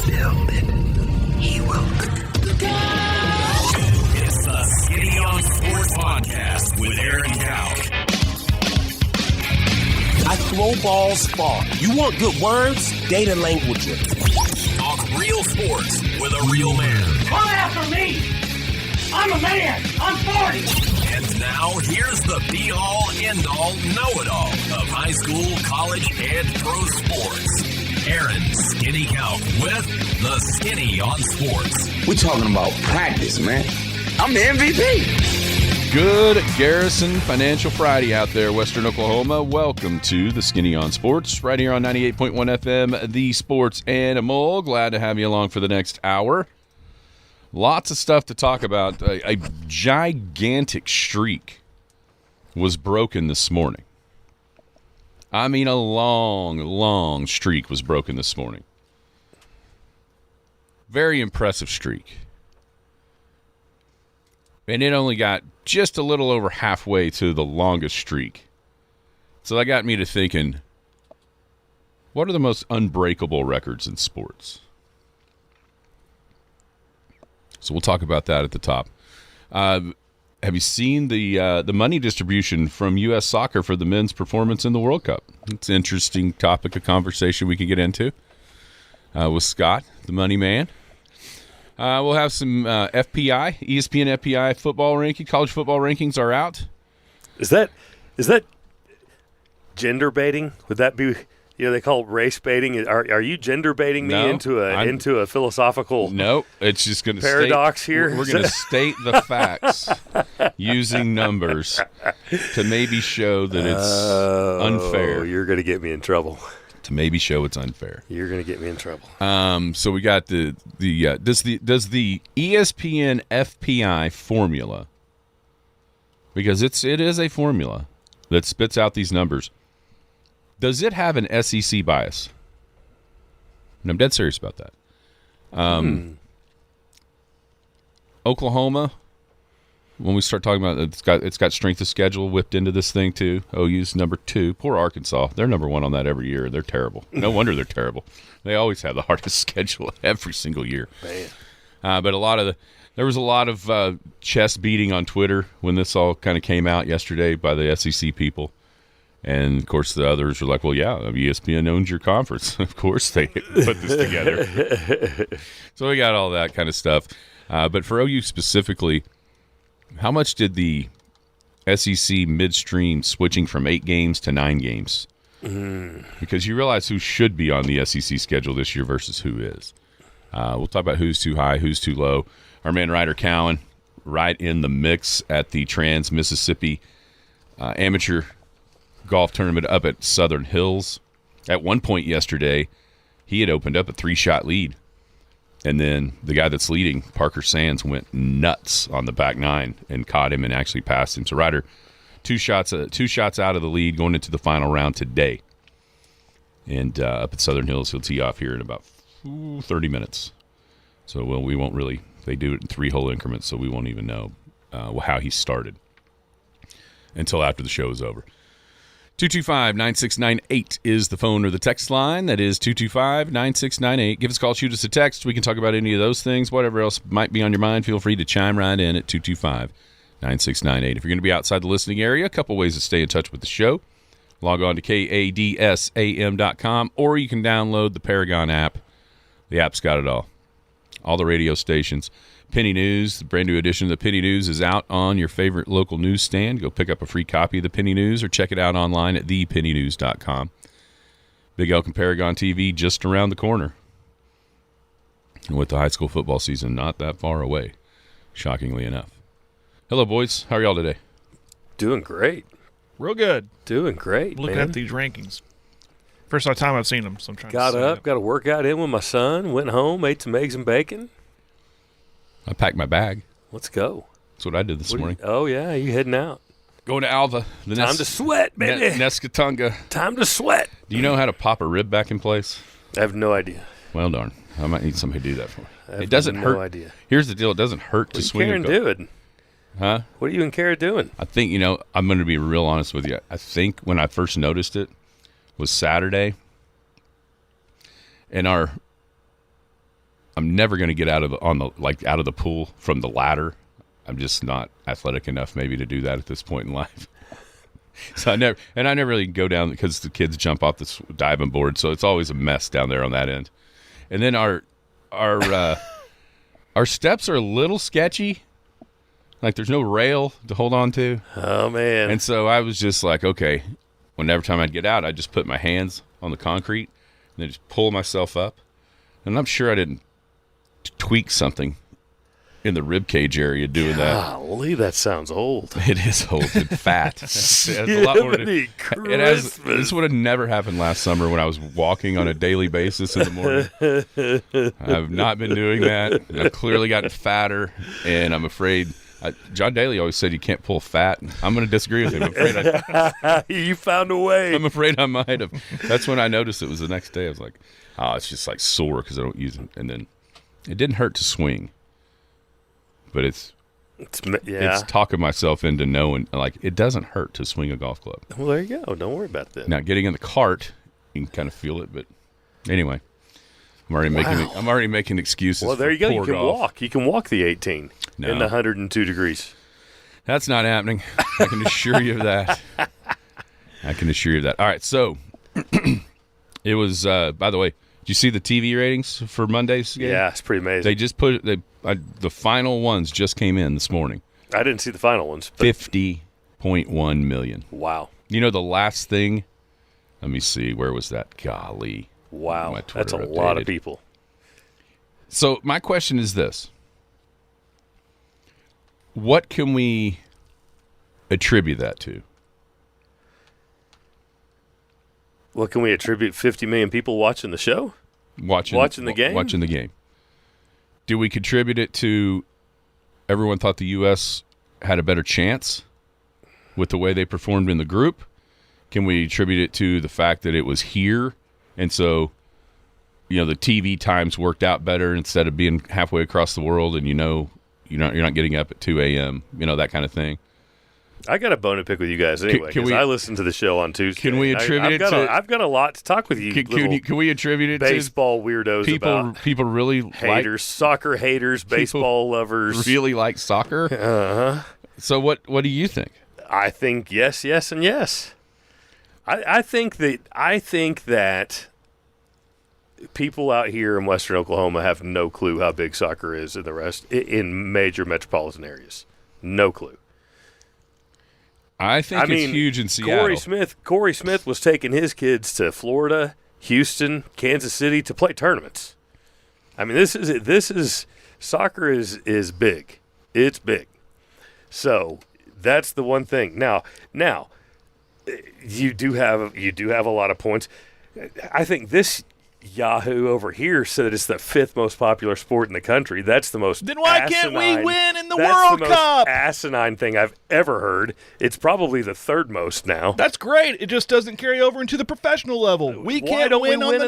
build it. He will. It's the Skinny on Sports Podcast with Aaron Cow. I throw balls far. You want good words? Data language. Talk real sports with a real man. Come after me! I'm a man! I'm 40! And now, here's the be-all, end-all, know-it-all of high school, college, and pro sports. Aaron Skinny Cow with the Skinny on Sports. We're talking about practice, man. I'm the MVP. Good Garrison Financial Friday out there, Western Oklahoma. Welcome to the Skinny on Sports, right here on 98.1 FM, the Sports Animal. Glad to have you along for the next hour. Lots of stuff to talk about. A gigantic streak was broken this morning. I mean, a long streak was broken this morning. Very impressive streak. And it only got just a little over halfway to the longest streak. So that got me to thinking, what are the most unbreakable records in sports? So we'll talk about that at the top. Have you seen the money distribution from U.S. Soccer for the men's performance in the World Cup? It's an interesting topic of conversation we can get into with Scott, the money man. We'll have some FPI, ESPN FPI football ranking. College football rankings are out. Is that gender baiting? Would that be? They call it race baiting. Are you gender baiting me into a philosophical? No, it's just going to paradox here. We're going to state the facts using numbers to maybe show that it's unfair. You're going to get me in trouble. To maybe show it's unfair. You're going to get me in trouble. So we got does the ESPN FPI formula, because it is a formula that spits out these numbers. Does it have an SEC bias? And I'm dead serious about that. Oklahoma, when we start talking about it's got strength of schedule whipped into this thing too. OU's number 2. Poor Arkansas. They're number 1 on that every year. They're terrible. No wonder they're terrible. They always have the hardest schedule every single year. Man. But there was a lot of chest beating on Twitter when this all kind of came out yesterday by the SEC people. And, of course, the others were like, well, yeah, ESPN owns your conference. Of course they put this together. So we got all that kind of stuff. But for OU specifically, how much did the SEC midstream switching from 8 games to 9 games? Because you realize who should be on the SEC schedule this year versus who is. We'll talk about who's too high, who's too low. Our man Ryder Cowan right in the mix at the Trans-Mississippi Amateur Golf Tournament up at Southern Hills. At one point yesterday, he had opened up a 3-shot lead. And then the guy that's leading, Parker Sands, went nuts on the back 9 and caught him and actually passed him. So Ryder, two shots out of the lead going into the final round today. And up at Southern Hills, he'll tee off here in about 30 minutes. So we won't really – they do it in 3-hole increments, so we won't even know how he started until after the show is over. 225-9698 is the phone or the text line. That is 225-9698. Give us a call, shoot us a text. We can talk about any of those things. Whatever else might be on your mind, feel free to chime right in at 225-9698. If you're going to be outside the listening area, a couple ways to stay in touch with the show. Log on to kadsam.com, or you can download the Paragon app. The app's got it all. All the radio stations. Penny News, the brand new edition of the Penny News is out on your favorite local newsstand. Go pick up a free copy of the Penny News or check it out online at thepennynews.com. Big Elk and Paragon TV just around the corner. And with the high school football season not that far away, shockingly enough. Hello, boys. How are y'all today? Doing great. Real good. Doing great, Looking man. at these rankings. First time I've seen them, so I'm trying got to up, got a workout in with my son, went home, ate some eggs and bacon. I packed my bag. Let's go. That's what I did this morning. Oh, yeah, you heading out. Going to Alva. Time to sweat, baby. Nescatunga. Time to sweat. Do you know how to pop a rib back in place? I have no idea. Well, darn. I might need somebody to do that for me. It doesn't hurt. No idea. Here's the deal. It doesn't hurt to swing a a golf. What are you doing? Huh? What are you and Kara doing? I think, I'm going to be real honest with you. I think when I first noticed it was Saturday. And our I'm never going to get out of the pool from the ladder. I'm just not athletic enough maybe to do that at this point in life. So I never really go down because the kids jump off the diving board, so it's always a mess down there on that end. And then our steps are a little sketchy. Like there's no rail to hold on to. Oh man. And so I was just like, okay, whenever time I'd get out, I'd just put my hands on the concrete and then just pull myself up. And I'm sure I didn't tweak something in the rib cage area doing that. Golly, that sounds old. It is old and fat. It has a lot more this would have never happened last summer when I was walking on a daily basis in the morning. I've not been doing that. I've clearly gotten fatter, and I'm afraid. John Daly always said you can't pull fat. I'm going to disagree with him. I'm afraid you found a way. I'm afraid I might have. That's when I noticed it was the next day. I was like, it's just like sore because I don't use it. And then it didn't hurt to swing. But it's talking myself into knowing, like, it doesn't hurt to swing a golf club. Well, there you go. Don't worry about that. Now, getting in the cart, you can kind of feel it. But anyway, I'm already making excuses. Well, there you go. You can golf. walk. You can walk the 18 in the 102 degrees. That's not happening. I can assure you of that. All right, so it was. By the way, did you see the TV ratings for Monday's game? Yeah, it's pretty amazing. They just the final ones just came in this morning. I didn't see the final ones. 50.1 million. Wow. You know the last thing? Let me see. Where was that? Golly. Wow. That's a lot of people. So my question is this. What can we attribute that to? What can we attribute 50 million people watching the show? Watching the game? Watching the game. Do we contribute it to everyone thought the U.S. had a better chance with the way they performed in the group? Can we attribute it to the fact that it was here, and so the TV times worked out better instead of being halfway across the world, and you're not getting up at 2 a.m., that kind of thing? I got a bone to pick with you guys anyway, because I listened to the show on Tuesday. Can we attribute I've got a lot to talk with you. Can we attribute it baseball to weirdos about people really haters, soccer haters, baseball lovers, really like soccer? Uh-huh. So what do you think? I think yes, and yes. I think that people out here in Western Oklahoma have no clue how big soccer is in major metropolitan areas. No clue. I think it's huge in Seattle. Corey Smith was taking his kids to Florida, Houston, Kansas City to play tournaments. I mean, soccer is big. It's big. So that's the one thing. Now you do have a lot of points. I think this Yahoo over here said it's the 5th most popular sport in the country. That's the most Then why can't we win in the World Cup? That's the most asinine thing I've ever heard. It's probably the 3rd most now. That's great. It just doesn't carry over into the professional level. We can't win on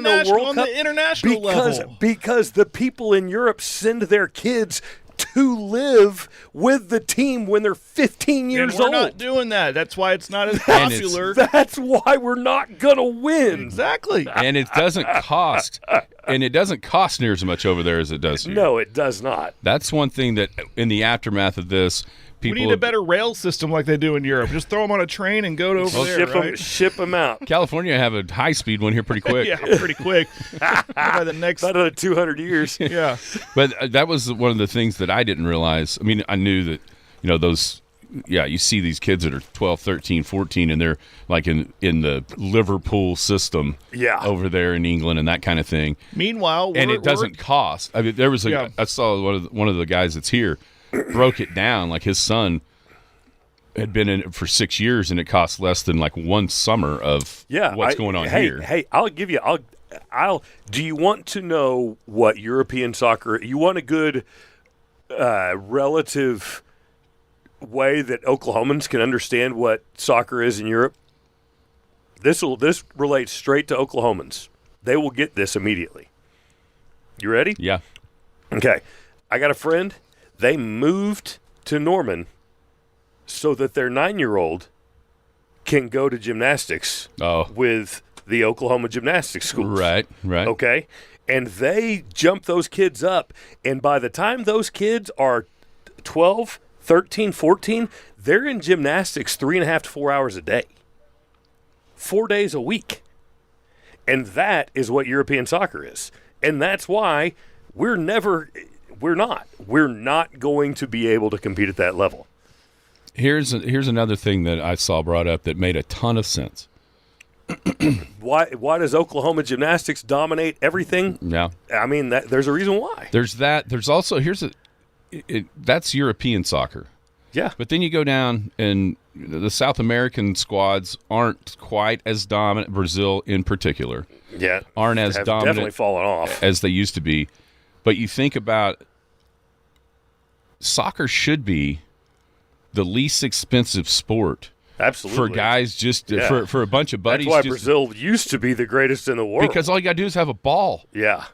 the international level. Because the people in Europe send their kids to live with the team when they're 15 years old. We're not doing that. That's why it's not as popular. That's why we're not going to win. Exactly. And it doesn't cost near as much over there as it does here. No, it does not. That's one thing that in the aftermath of this, we need a better rail system like they do in Europe. Just throw them on a train and go over there, ship them out. California have a high-speed one here pretty quick. Yeah, pretty quick. By the next about another 200 years. Yeah. But that was one of the things that I didn't realize. I mean, I knew that, you see these kids that are 12, 13, 14, and they're like in the Liverpool system over there in England and that kind of thing. Meanwhile, it doesn't cost. I mean, there was I saw one of the guys that's here broke it down. Like his son had been in it for 6 years, and it cost less than like one summer of what's going on here. Hey, I'll give you. Do you want to know what European soccer? You want a good relative way that Oklahomans can understand what soccer is in Europe? This relates straight to Oklahomans. They will get this immediately. You ready? Yeah. Okay. I got a friend. They moved to Norman so that their 9-year-old can go to gymnastics with the Oklahoma gymnastics schools. Right. Okay? And they jump those kids up, and by the time those kids are 12, 13, 14, they're in gymnastics 3.5 to 4 hours a day. 4 days a week. And that is what European soccer is. And that's why we're not going to be able to compete at that level. Here's another thing that I saw brought up that made a ton of sense. Why does Oklahoma gymnastics dominate everything? Yeah. I mean, there's a reason why. There's that. There's also that's European soccer. Yeah. But then you go down, and the South American squads aren't quite as dominant. Brazil, in particular, aren't as dominant. Definitely fallen off as they used to be. But you think about soccer should be the least expensive sport. Absolutely. For guys, for a bunch of buddies. That's why Brazil used to be the greatest in the world. Because all you got to do is have a ball. Yeah.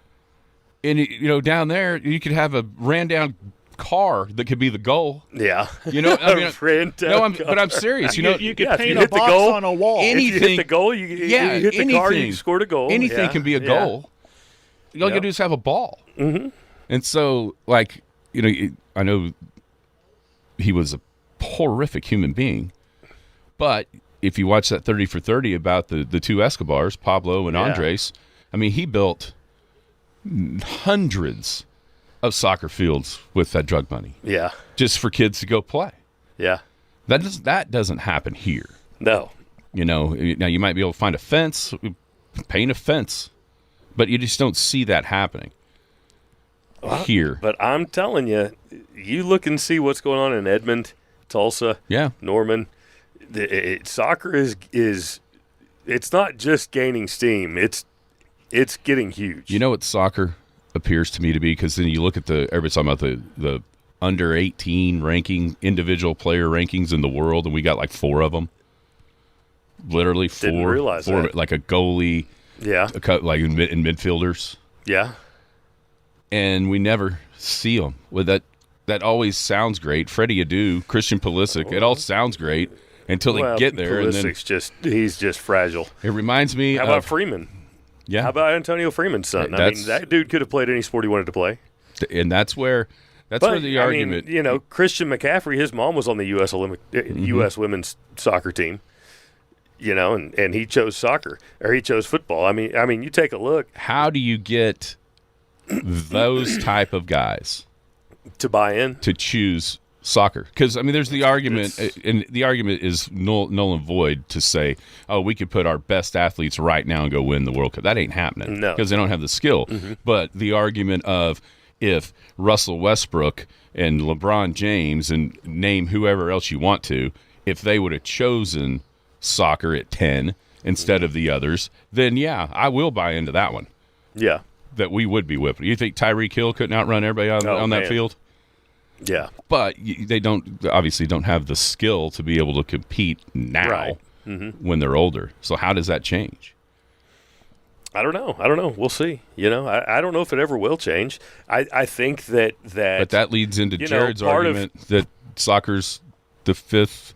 And, down there, you could have a ran-down car that could be the goal. Yeah. But I'm serious. You could paint a box on a wall. Anything, if you hit the goal, you hit the car, you scored a goal. Anything can be a goal. All you got to do is have a ball. Mm-hmm. And so, I know he was a horrific human being, but if you watch that 30 for 30 about the two Escobars, Pablo and Andres, I mean, he built hundreds of soccer fields with that drug money. Yeah. Just for kids to go play. Yeah. That doesn't happen here. No. Now you might be able to find a fence, paint a fence, but you just don't see that happening here. But I'm telling you, you look and see what's going on in Edmond, Tulsa, Norman. Soccer is it's not just gaining steam. It's getting huge. You know what soccer appears to me to be? Because then you look at everybody's talking about the under 18 ranking, individual player rankings in the world, and we got like 4 of them. Literally 4. Didn't realize that. Like a goalie. Yeah. Like in midfielders. Yeah. And we never see them. With that always sounds great. Freddie Adu, Christian Pulisic, it all sounds great until they get there. Pulisic's he's just fragile. It reminds me How about Freeman? Yeah. How about Antonio Freeman's son? I mean, that dude could have played any sport he wanted to play. And that's where the argument. I mean, Christian McCaffrey, his mom was on the U.S. U.S. women's soccer team. And he chose soccer, or he chose football. I mean, you take a look. How do you get those type of guys to buy in to choose soccer? Because there's the argument, and the argument is null and void to say, oh, we could put our best athletes right now and go win the World Cup. That ain't happening. No, because they don't have the skill. Mm-hmm. But the argument of if Russell Westbrook and LeBron James, and name whoever else you want to, if they would have chosen soccer at 10 instead of the others, then I will buy into that one. Yeah. That we would be whipping. You think Tyreek Hill couldn't outrun everybody on that field? Yeah. But they obviously don't have the skill to be able to compete now when they're older. So how does that change? I don't know. We'll see. I don't know if it ever will change. I think that But that leads into Jared's argument that soccer's the 5th.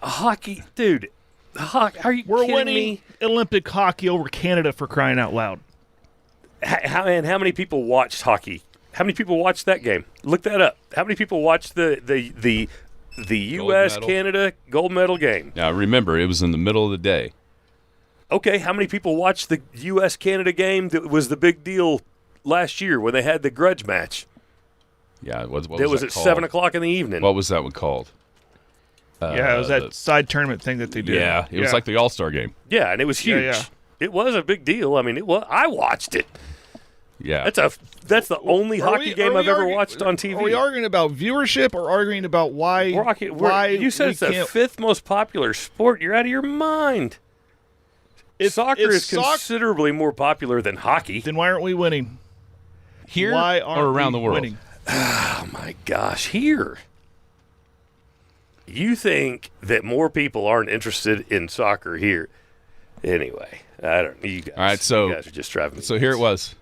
Hockey, dude. Are you We're kidding winning me? Olympic hockey over Canada, for crying out loud. How many people watched hockey? How many people watched that game? Look that up. How many people watched the U.S. Canada gold medal game? Now remember, it was in the middle of the day. Okay, how many people watched the U.S. Canada game that was the big deal last year when they had the grudge match? Yeah, what it was at called? 7 o'clock in the evening. What was that one called? It was that side tournament thing that they did. Yeah, it was like the All-Star game. Yeah, and it was huge. Yeah. It was a big deal. I mean, I watched it. Yeah, that's the only hockey game I've ever watched on TV. Are we arguing about viewership or arguing about why you said it's the 5th most popular sport? You're out of your mind. Soccer is considerably more popular than hockey. Then why aren't we winning? Here or around the world? Winning? Oh my gosh, here. You think that more people aren't interested in soccer here? Anyway, I don't. You guys, all right, so you guys are just driving me. So here it was.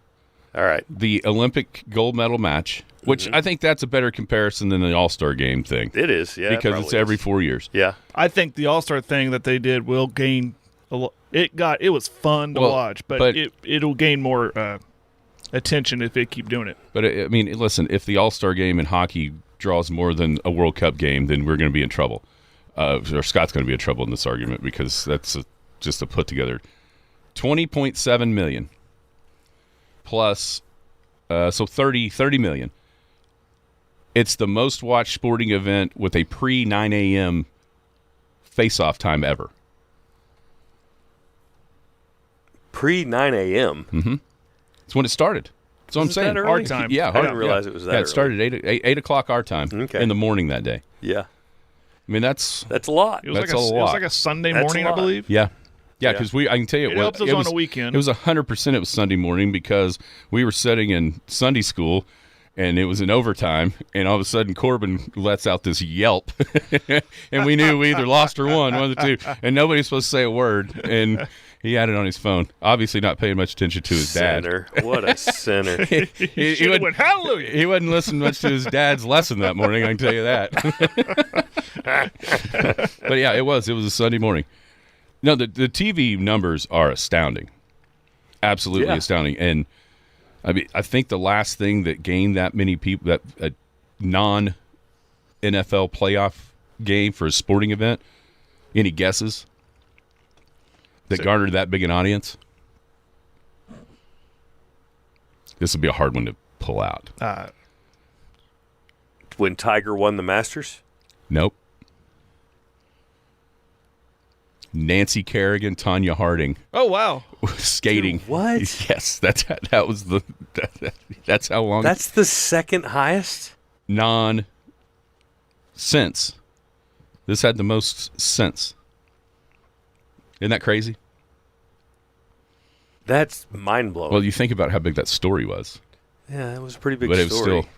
All right, the Olympic gold medal match, which I think that's a better comparison than the All-Star game thing. It is, yeah, because it's every 4 years. Yeah, I think the All-Star thing that they did will gain it was fun to watch, but it'll gain more attention if they keep doing it. But I mean, listen, if the All-Star game in hockey draws more than a World Cup game, then we're going to be in trouble. Or Scott's going to be in trouble in this argument because that's just a put together. $20.7 million plus, so $30 million. It's the most watched sporting event with a pre-9 a.m. face-off time ever. Pre-9 a.m.? Mm-hmm. That's when it started. That's what I'm saying. Our time. Yeah. I didn't realize it was that early. It started at 8 o'clock our time in the morning that day. Yeah. I mean, that's a lot. It was a lot. It was like a Sunday morning, I believe. Yeah. Yeah, because I can tell you, it helps us on a weekend. It was 100%. It was Sunday morning because we were sitting in Sunday school, and it was in overtime, and all of a sudden Corbin lets out this yelp, and we knew we either lost or won, one of the two, and nobody's supposed to say a word, and he had it on his phone, obviously not paying much attention to his dad. Sinner. What a sinner. he went, hallelujah. He wasn't listening much to his dad's lesson that morning, I can tell you that. But yeah, it was a Sunday morning. No, the TV numbers are astounding, absolutely astounding. And I mean, I think the last thing that gained that many people, that a non-NFL playoff game for a sporting event, any guesses? That garnered that big an audience? This would be a hard one to pull out. When Tiger won the Masters? Nope. Nancy Kerrigan, Tanya Harding. Oh wow! Skating. Dude, what? Yes, that's how long. That's the second highest. Since this had the most since. Isn't that crazy? That's mind blowing. Well, you think about how big that story was. Yeah, it was a pretty big but it story. Was still.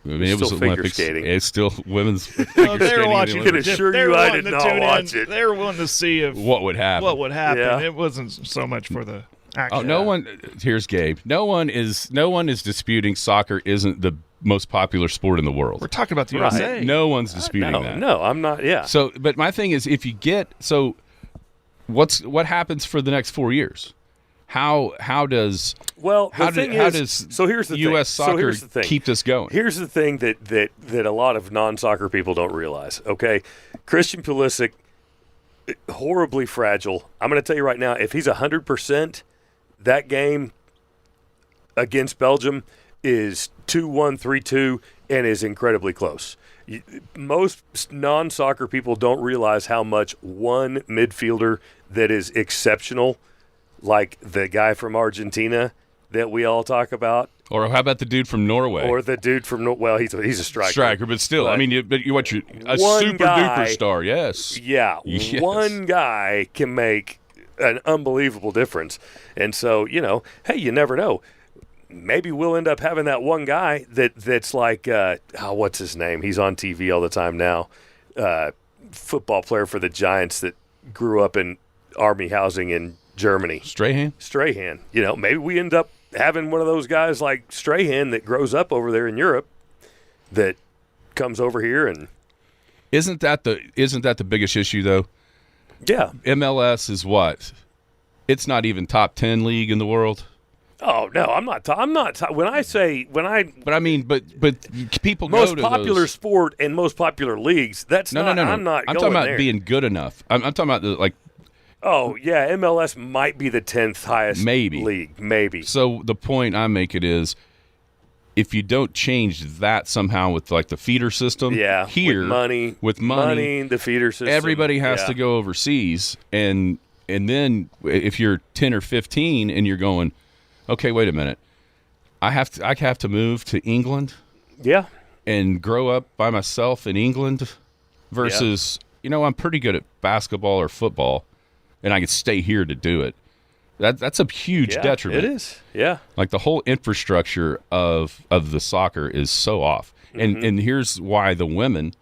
I mean, it was figure Olympics. skating. It's still women's figure skating. I can assure you I did not watch it. They were wanting to see what would happen. Yeah. It wasn't so much for the action. Oh, no one. Here's Gabe. No one is disputing soccer isn't the most popular sport in the world. We're talking about the USA. No one's disputing that. No, I'm not. Yeah. So, but my thing is, if you get what happens for the next 4 years? How does here's the U.S. soccer thing. keep this going? Here's the thing that a lot of non-soccer people don't realize. Okay, Christian Pulisic, horribly fragile. I'm going to tell you right now, if he's 100%, that game against Belgium is 2-1, 3-2, and is incredibly close. Most non-soccer people don't realize how much one midfielder that is exceptional, like the guy from Argentina that we all talk about. Or how about the dude from Norway? Or the dude from he's a striker. Striker, but still, I mean, a super duper star, yes. Yeah, yes. One guy can make an unbelievable difference. And so, hey, you never know. Maybe we'll end up having that one guy that's like, what's his name? He's on TV all the time now. Football player for the Giants that grew up in army housing in Germany. Strahan. Maybe we end up having one of those guys like Strahan that grows up over there in Europe that comes over here and isn't that the biggest issue though? Yeah. MLS is what? It's not even top 10 league in the world. Oh no, I'm not. But I mean, but people most go to popular those. sport and most popular leagues. That's no. I'm not. I'm going talking about there. being good enough. I'm talking about Oh yeah, MLS might be the 10th highest league, maybe. So the point I make it is, if you don't change that somehow with like the feeder system, here with money, the feeder system, everybody has to go overseas, and then if you're 10 or 15 and you're going, okay, wait a minute, I have to move to England, and grow up by myself in England, versus I'm pretty good at basketball or football. And I can stay here to do it. That's a huge detriment. It is, yeah. Like the whole infrastructure of the soccer is so off. Mm-hmm. And here's why the women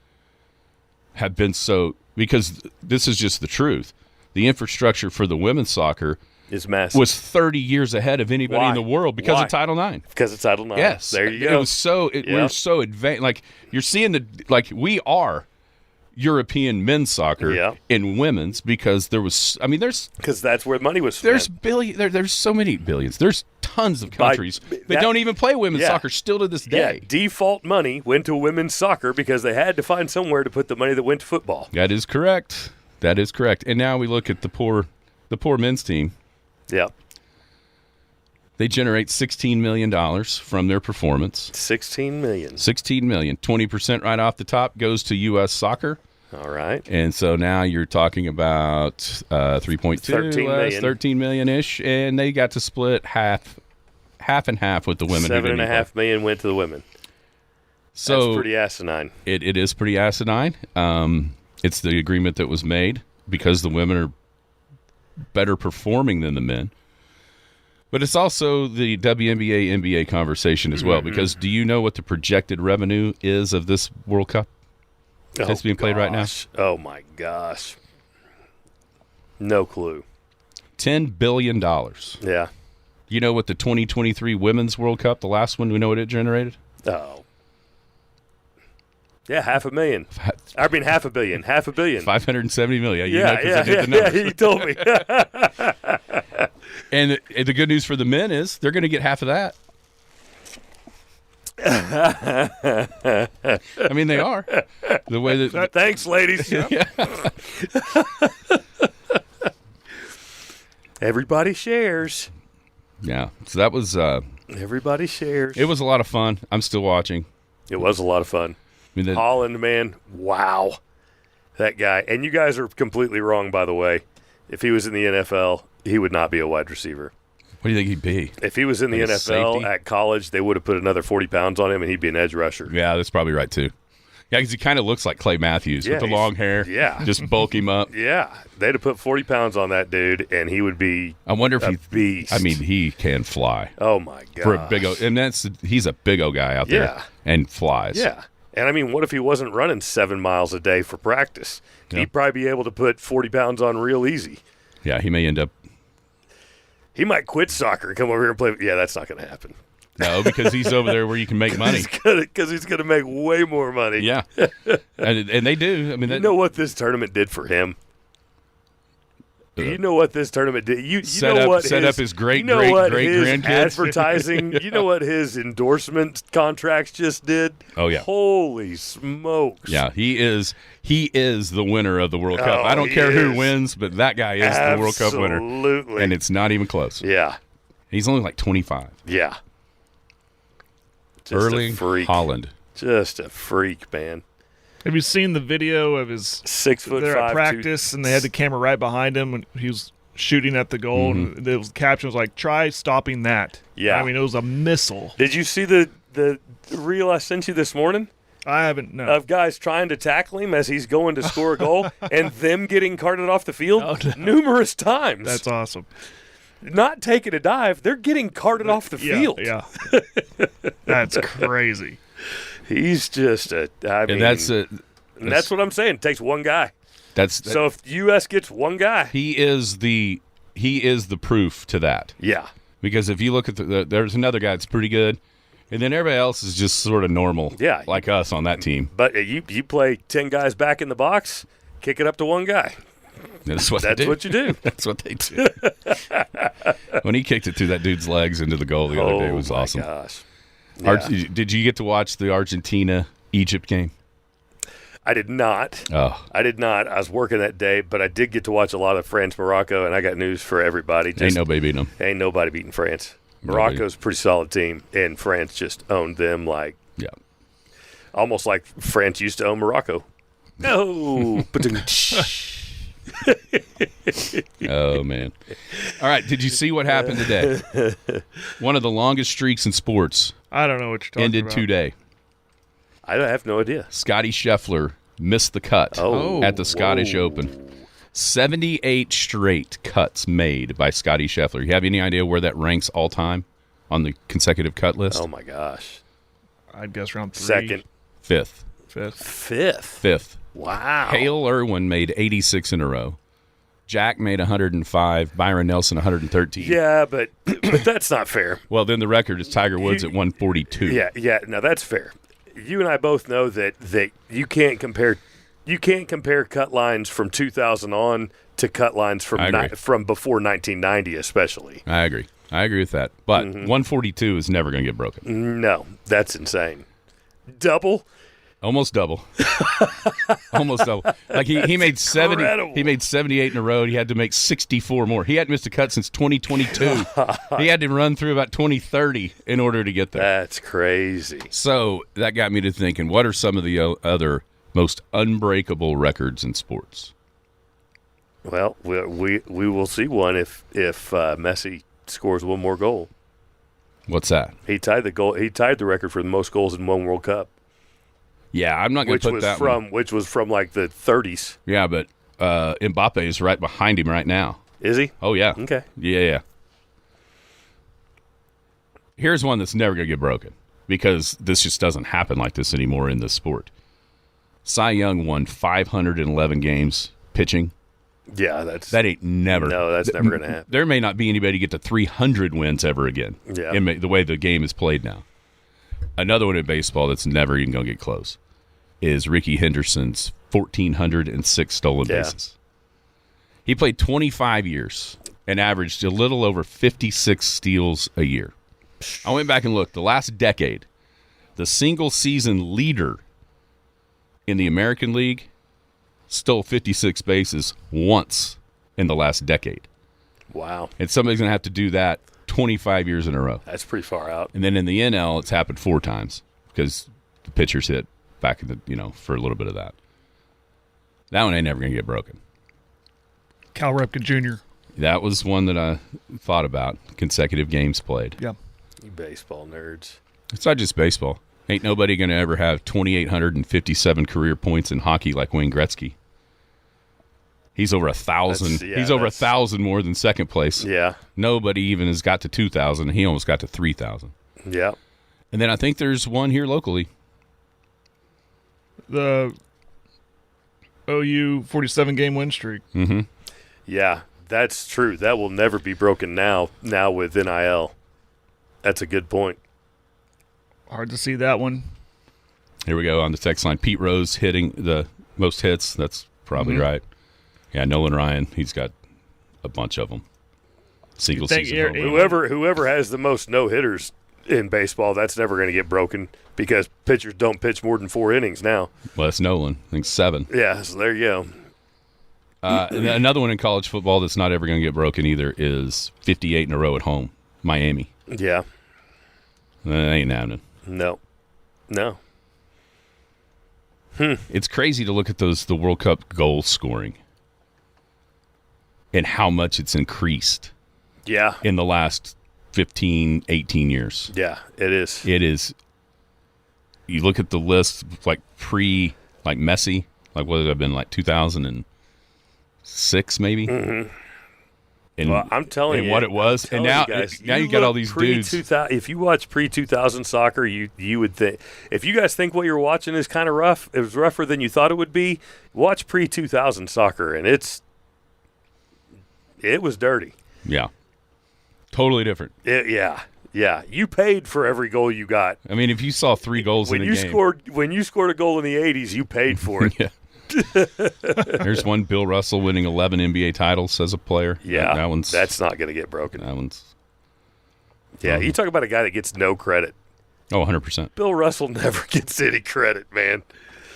have been so, because this is just the truth. The infrastructure for the women's soccer is massive. Was 30 years ahead of anybody in the world because of Title IX. Because of Title IX. Yes. There you go. It was so we're so advanced. Like you're seeing we are European men's soccer and women's because there's because that's where money was spent. There's so many billions. There's tons of countries that don't even play women's soccer still to this day. Yeah, default money went to women's soccer because they had to find somewhere to put the money that went to football. That is correct. And now we look at the poor men's team. Yeah. They generate $16 million from their performance. $16 million. 20% right off the top goes to U.S. soccer. All right. And so now you're talking about 3.2, 13 million-ish, and they got to split half and half with the women. $7.5 million went to the women. So that's pretty asinine. It is pretty asinine. It's the agreement that was made because the women are better performing than the men. But it's also the WNBA, NBA conversation as well, because do you know what the projected revenue is of this World Cup that's being played right now? Oh, my gosh. No clue. $10 billion. Yeah. You know what the 2023 Women's World Cup, the last one, we know what it generated? Oh. Yeah, $500 million. I mean, $500 million. $500 million. $570 million. Yeah, you told me. And the good news for the men is they're going to get half of that. I mean, they are. The way that thanks, ladies. Everybody shares. Yeah. So that was. Everybody shares. It was a lot of fun. I'm still watching. It was a lot of fun. I mean, Holland, man, wow, that guy. And you guys are completely wrong, by the way. If he was in the NFL, he would not be a wide receiver. What do you think he'd be? If he was in the NFL at college, they would have put another 40 pounds on him, and he'd be an edge rusher. Yeah, that's probably right, too. Yeah, because he kind of looks like Clay Matthews with the long hair. Yeah. Just bulk him up. Yeah. They'd have put 40 pounds on that dude, and he would be I wonder if a beast. I mean, he can fly. Oh, my God. For a big old, and he's a big old guy out there and flies. Yeah. And, I mean, what if he wasn't running 7 miles a day for practice? He'd probably be able to put 40 pounds on real easy. Yeah, he may end up. He might quit soccer and come over here and play. Yeah, that's not going to happen. No, because he's over there where you can make money. Because he's going to make way more money. Yeah. and they do. I mean, you know what this tournament did for him? You know what this tournament did? You know what set up his great grandkids. Advertising. You know what his endorsement contracts just did? Oh yeah! Holy smokes! Yeah, he is the winner of the World Cup. I don't care who wins, but that guy is the World Cup winner. Absolutely, and it's not even close. Yeah, he's only like 25. Yeah, Erling Haaland, just a freak, man. Have you seen the video of his 6 foot they're 5 at practice and they had the camera right behind him when he was shooting at the goal and the caption was like, "Try stopping that." Yeah, I mean it was a missile. Did you see the reel I sent you this morning? I haven't. No. Of guys trying to tackle him as he's going to score a goal and them getting carted off the field numerous times. That's awesome. Not taking a dive, they're getting carted off the field. Yeah, that's crazy. He's just and that's what I'm saying. It takes one guy. So if the U.S. gets one guy, he is the proof to that. Yeah. Because if you look at there's another guy that's pretty good, and then everybody else is just sort of normal. Yeah. Like us on that team. But you play 10 guys back in the box, kick it up to one guy. That's what you do. That's what they do. When he kicked it through that dude's legs into the goal the other day, it was awesome. Oh, my gosh. Yeah. Did you get to watch the Argentina-Egypt game? I did not. Oh. I did not. I was working that day, but I did get to watch a lot of France-Morocco, and I got news for everybody. Ain't nobody beating them. Ain't nobody beating France. Morocco's a pretty solid team, and France just owned them almost like France used to own Morocco. No. Oh, man. All right, did you see what happened today? One of the longest streaks in sports. I don't know what you're talking ended about. today. I have no idea. Scotty Scheffler missed the cut at the Scottish Open. 78 straight cuts made by Scotty Scheffler. You have any idea where that ranks all time on the consecutive cut list? Oh, my gosh. I'd guess around 3. Second. Fifth. Wow. Hale Irwin made 86 in a row. Jack made 105. Byron Nelson 113. Yeah, but that's not fair. Well, then the record is Tiger Woods at 142. Yeah. No, that's fair. You and I both know that you can't compare You can't compare cut lines from 2000 on to cut lines from before 1990, especially. I agree with that. But 142 is never going to get broken. No, that's insane. Double? Almost double. Almost double. Like he made 70. Incredible. He made 78 in a row. He had to make 64 more. He hadn't missed a cut since 2022. He had to run through about 2030 in order to get there. That's crazy. So that got me to thinking, what are some of the other most unbreakable records in sports? Well, we will see one if Messi scores one more goal. What's that? He tied the record for the most goals in one World Cup. Yeah, I'm not going to put that one. Which was from like the 30s. Yeah, but Mbappe is right behind him right now. Is he? Oh, yeah. Okay. Yeah. Here's one that's never going to get broken because this just doesn't happen like this anymore in this sport. Cy Young won 511 games pitching. Yeah, that ain't never. No, that's never going to happen. There may not be anybody get to 300 wins ever again. Yeah. In the way the game is played now. Another one in baseball that's never even going to get close is Ricky Henderson's 1,406 stolen bases. He played 25 years and averaged a little over 56 steals a year. I went back and looked. The last decade, the single-season leader in the American League stole 56 bases once in the last decade. Wow. And somebody's going to have to do that 25 years in a row. That's pretty far out. And then in the NL, it's happened 4 times because the pitchers hit back in the, for a little bit of that. That one ain't never going to get broken. Cal Ripken Jr. That was one that I thought about. Consecutive games played. Yeah. You baseball nerds. It's not just baseball. Ain't nobody going to ever have 2,857 career points in hockey like Wayne Gretzky. He's over 1,000. He's over 1,000 more than second place. Yeah. Nobody even has got to 2,000. He almost got to 3,000. Yeah. And then I think there's one here locally. The OU 47-game win streak. Mm-hmm. Yeah, that's true. That will never be broken now with NIL. That's a good point. Hard to see that one. Here we go on the text line. Pete Rose hitting the most hits. That's probably right. Yeah, Nolan Ryan, he's got a bunch of them. Single season home run. Whoever has the most no-hitters in baseball, that's never going to get broken because pitchers don't pitch more than 4 innings now. Well, that's Nolan. I think 7. Yeah, so there you go. And another one in college football that's not ever going to get broken either is 58 in a row at home, Miami. Yeah. That ain't happening. No. It's crazy to look at the World Cup goal scoring and how much it's increased. Yeah. In the last 15, 18 years. Yeah, it is. It is. You look at the list like Messi, like what would it have been, like 2006 maybe? Mm-hmm. And, well, I'm telling you what it was, and now you got all these dudes. If you watch pre-2000 soccer, you would think. If you guys think what you're watching is kind of rough, it was rougher than you thought it would be. Watch pre-2000 soccer, and it was dirty. Yeah, totally different. Yeah. You paid for every goal you got. I mean, if you saw 3 goals in a game, when you scored a goal in the '80s, you paid for it. Yeah. There's one, Bill Russell winning 11 NBA titles as a player. Yeah, that's not going to get broken. That one's. Yeah, you talk about a guy that gets no credit. Oh, 100%. Bill Russell never gets any credit, man.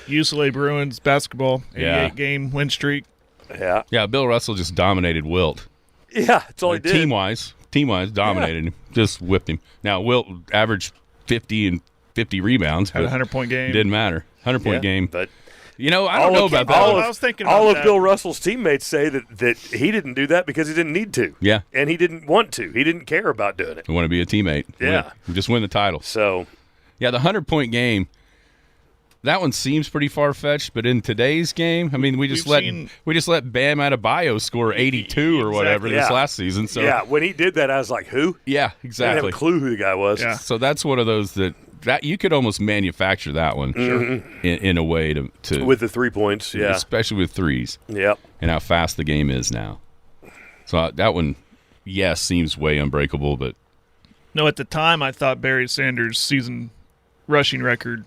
UCLA Bruins basketball, 88-game win streak. Yeah. Yeah, Bill Russell just dominated Wilt. Yeah, that's all he did. Team-wise, dominated him. Just whipped him. Now, Wilt averaged 50 and 50 rebounds. Had a 100-point game. Didn't matter. 100-point game. But I don't know about that. I was thinking about all that. of Bill Russell's teammates say that he didn't do that because he didn't need to. Yeah. And he didn't want to. He didn't care about doing it. You want to be a teammate. Yeah. Just win the title. So. Yeah, the 100-point game, that one seems pretty far-fetched, but in today's game, I mean, we just let Bam Adebayo score 82 or whatever this last season. So yeah, when he did that, I was like, who? Yeah, exactly. I didn't have a clue who the guy was. Yeah. So that's one of those that you could almost manufacture that one in a way to with the 3 points, yeah, especially with threes. Yep. And how fast the game is now. So that one, yes, seems way unbreakable, but no, at the time I thought Barry Sanders' season rushing record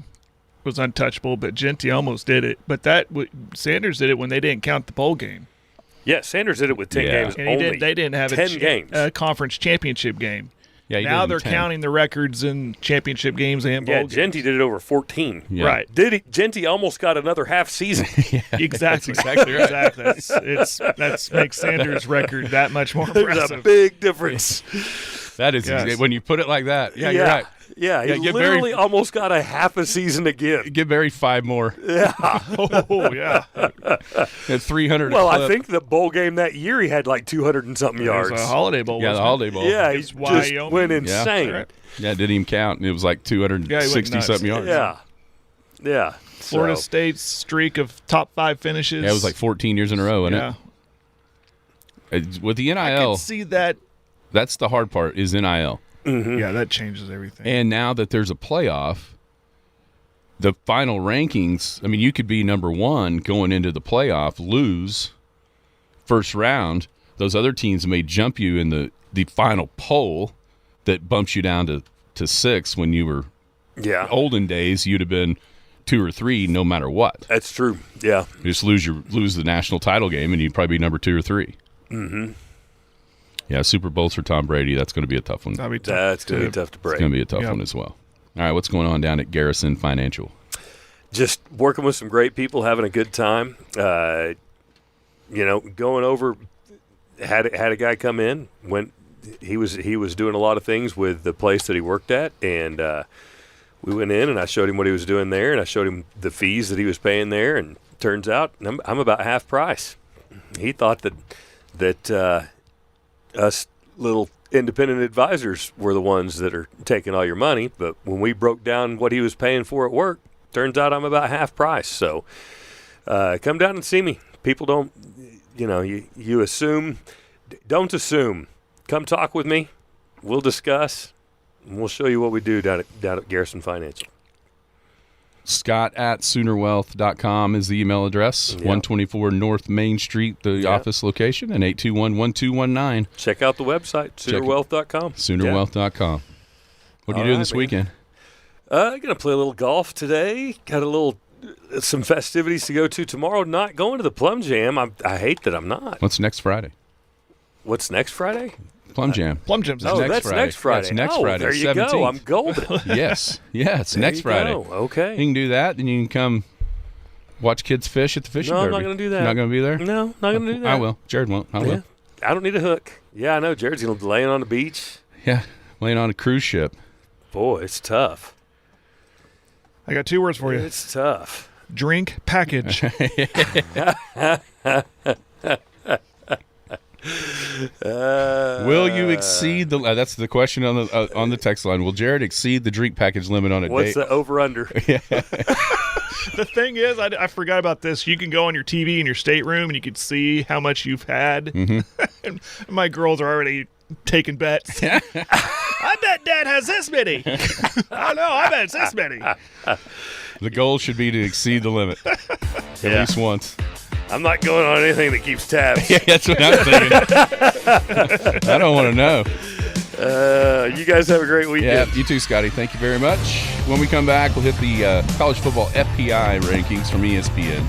was untouchable, but Genty almost did it. But Sanders did it when they didn't count the bowl game. Yeah, Sanders did it with 10 games and only. They didn't have 10 games. A conference championship game. Yeah, now they're counting the records in championship games and bowl games. Genty did it over 14. Yeah. Right. Genty almost got another half season. Exactly. exactly right. Exactly. That makes Sanders' record that much more There's impressive. a big difference. That is when you put it like that. Yeah, you're right. Yeah, he literally almost got a half a season again. Give Barry 5 more. Yeah. Oh, yeah. At 300. Well, I think the bowl game that year he had like 200 and something yards. It was a Holiday Bowl. Yeah, the Holiday Bowl. Yeah, he just went insane. Yeah, didn't even count. It was like 260-something yards. Yeah. Yeah. Florida State's streak of top 5 finishes. Yeah, it was like 14 years in a row, wasn't it? With the NIL, I can see that. That's the hard part, is NIL. Mm-hmm. Yeah, that changes everything. And now that there's a playoff, the final rankings, I mean, you could be number 1 going into the playoff, lose first round. Those other teams may jump you in the final poll that bumps you down to 6 when you were olden days. You'd have been 2 or 3 no matter what. That's true. Yeah. You just lose the national title game, and you'd probably be number 2 or 3. Mm-hmm. Yeah, Super Bowls for Tom Brady. That's going to be a tough one. That's going to be tough to break. It's going to be a tough one as well. All right, what's going on down at Garrison Financial? Just working with some great people, having a good time. Going over, had a guy come in. He was doing a lot of things with the place that he worked at, and we went in and I showed him what he was doing there, and I showed him the fees that he was paying there, and turns out I'm about half price. He thought that us little independent advisors were the ones that are taking all your money, but when we broke down what he was paying for at work, turns out I'm about half price. So come down and see me. People don't, you assume. Don't assume. Come talk with me. We'll discuss, and we'll show you what we do down at Garrison Financial. Scott at Soonerwealth.com is the email address. 124 North Main Street, the office location, and 821-1219. Check out the website, Soonerwealth.com. Soonerwealth.com. What are you doing this weekend? Going to play a little golf today. Got some festivities to go to tomorrow. Not going to the Plum Jam. I hate that I'm not. What's next Friday? What's next Friday? Plum Jam. Plum Jam's that's next Friday. That's next Friday. There you 17th. go. I'm golden. Yes. Yeah, it's next Friday. Okay. You can do that, and you can come watch kids fish at the fishing derby. No, I'm not going to do that. You're not going to be there? No, not going to do that. I will. Jared won't. I will. I don't need a hook. Yeah, I know. Jared's going to be laying on the beach. Yeah, laying on a cruise ship. Boy, it's tough. I got 2 words for you. It's tough. Drink package. Will you exceed the? That's the question on the text line. Will Jared exceed the drink package limit on a date? What's the over/under? The thing is, I forgot about this. You can go on your TV in your stateroom and you can see how much you've had. Mm-hmm. And my girls are already taking bets. I bet Dad has this many. I know. I bet it's this many. The goal should be to exceed the limit at least once. I'm not going on anything that keeps tabs. Yeah, that's what I'm thinking. I don't want to know. You guys have a great weekend. Yeah, you too, Scotty. Thank you very much. When we come back, we'll hit the college football FPI rankings from ESPN.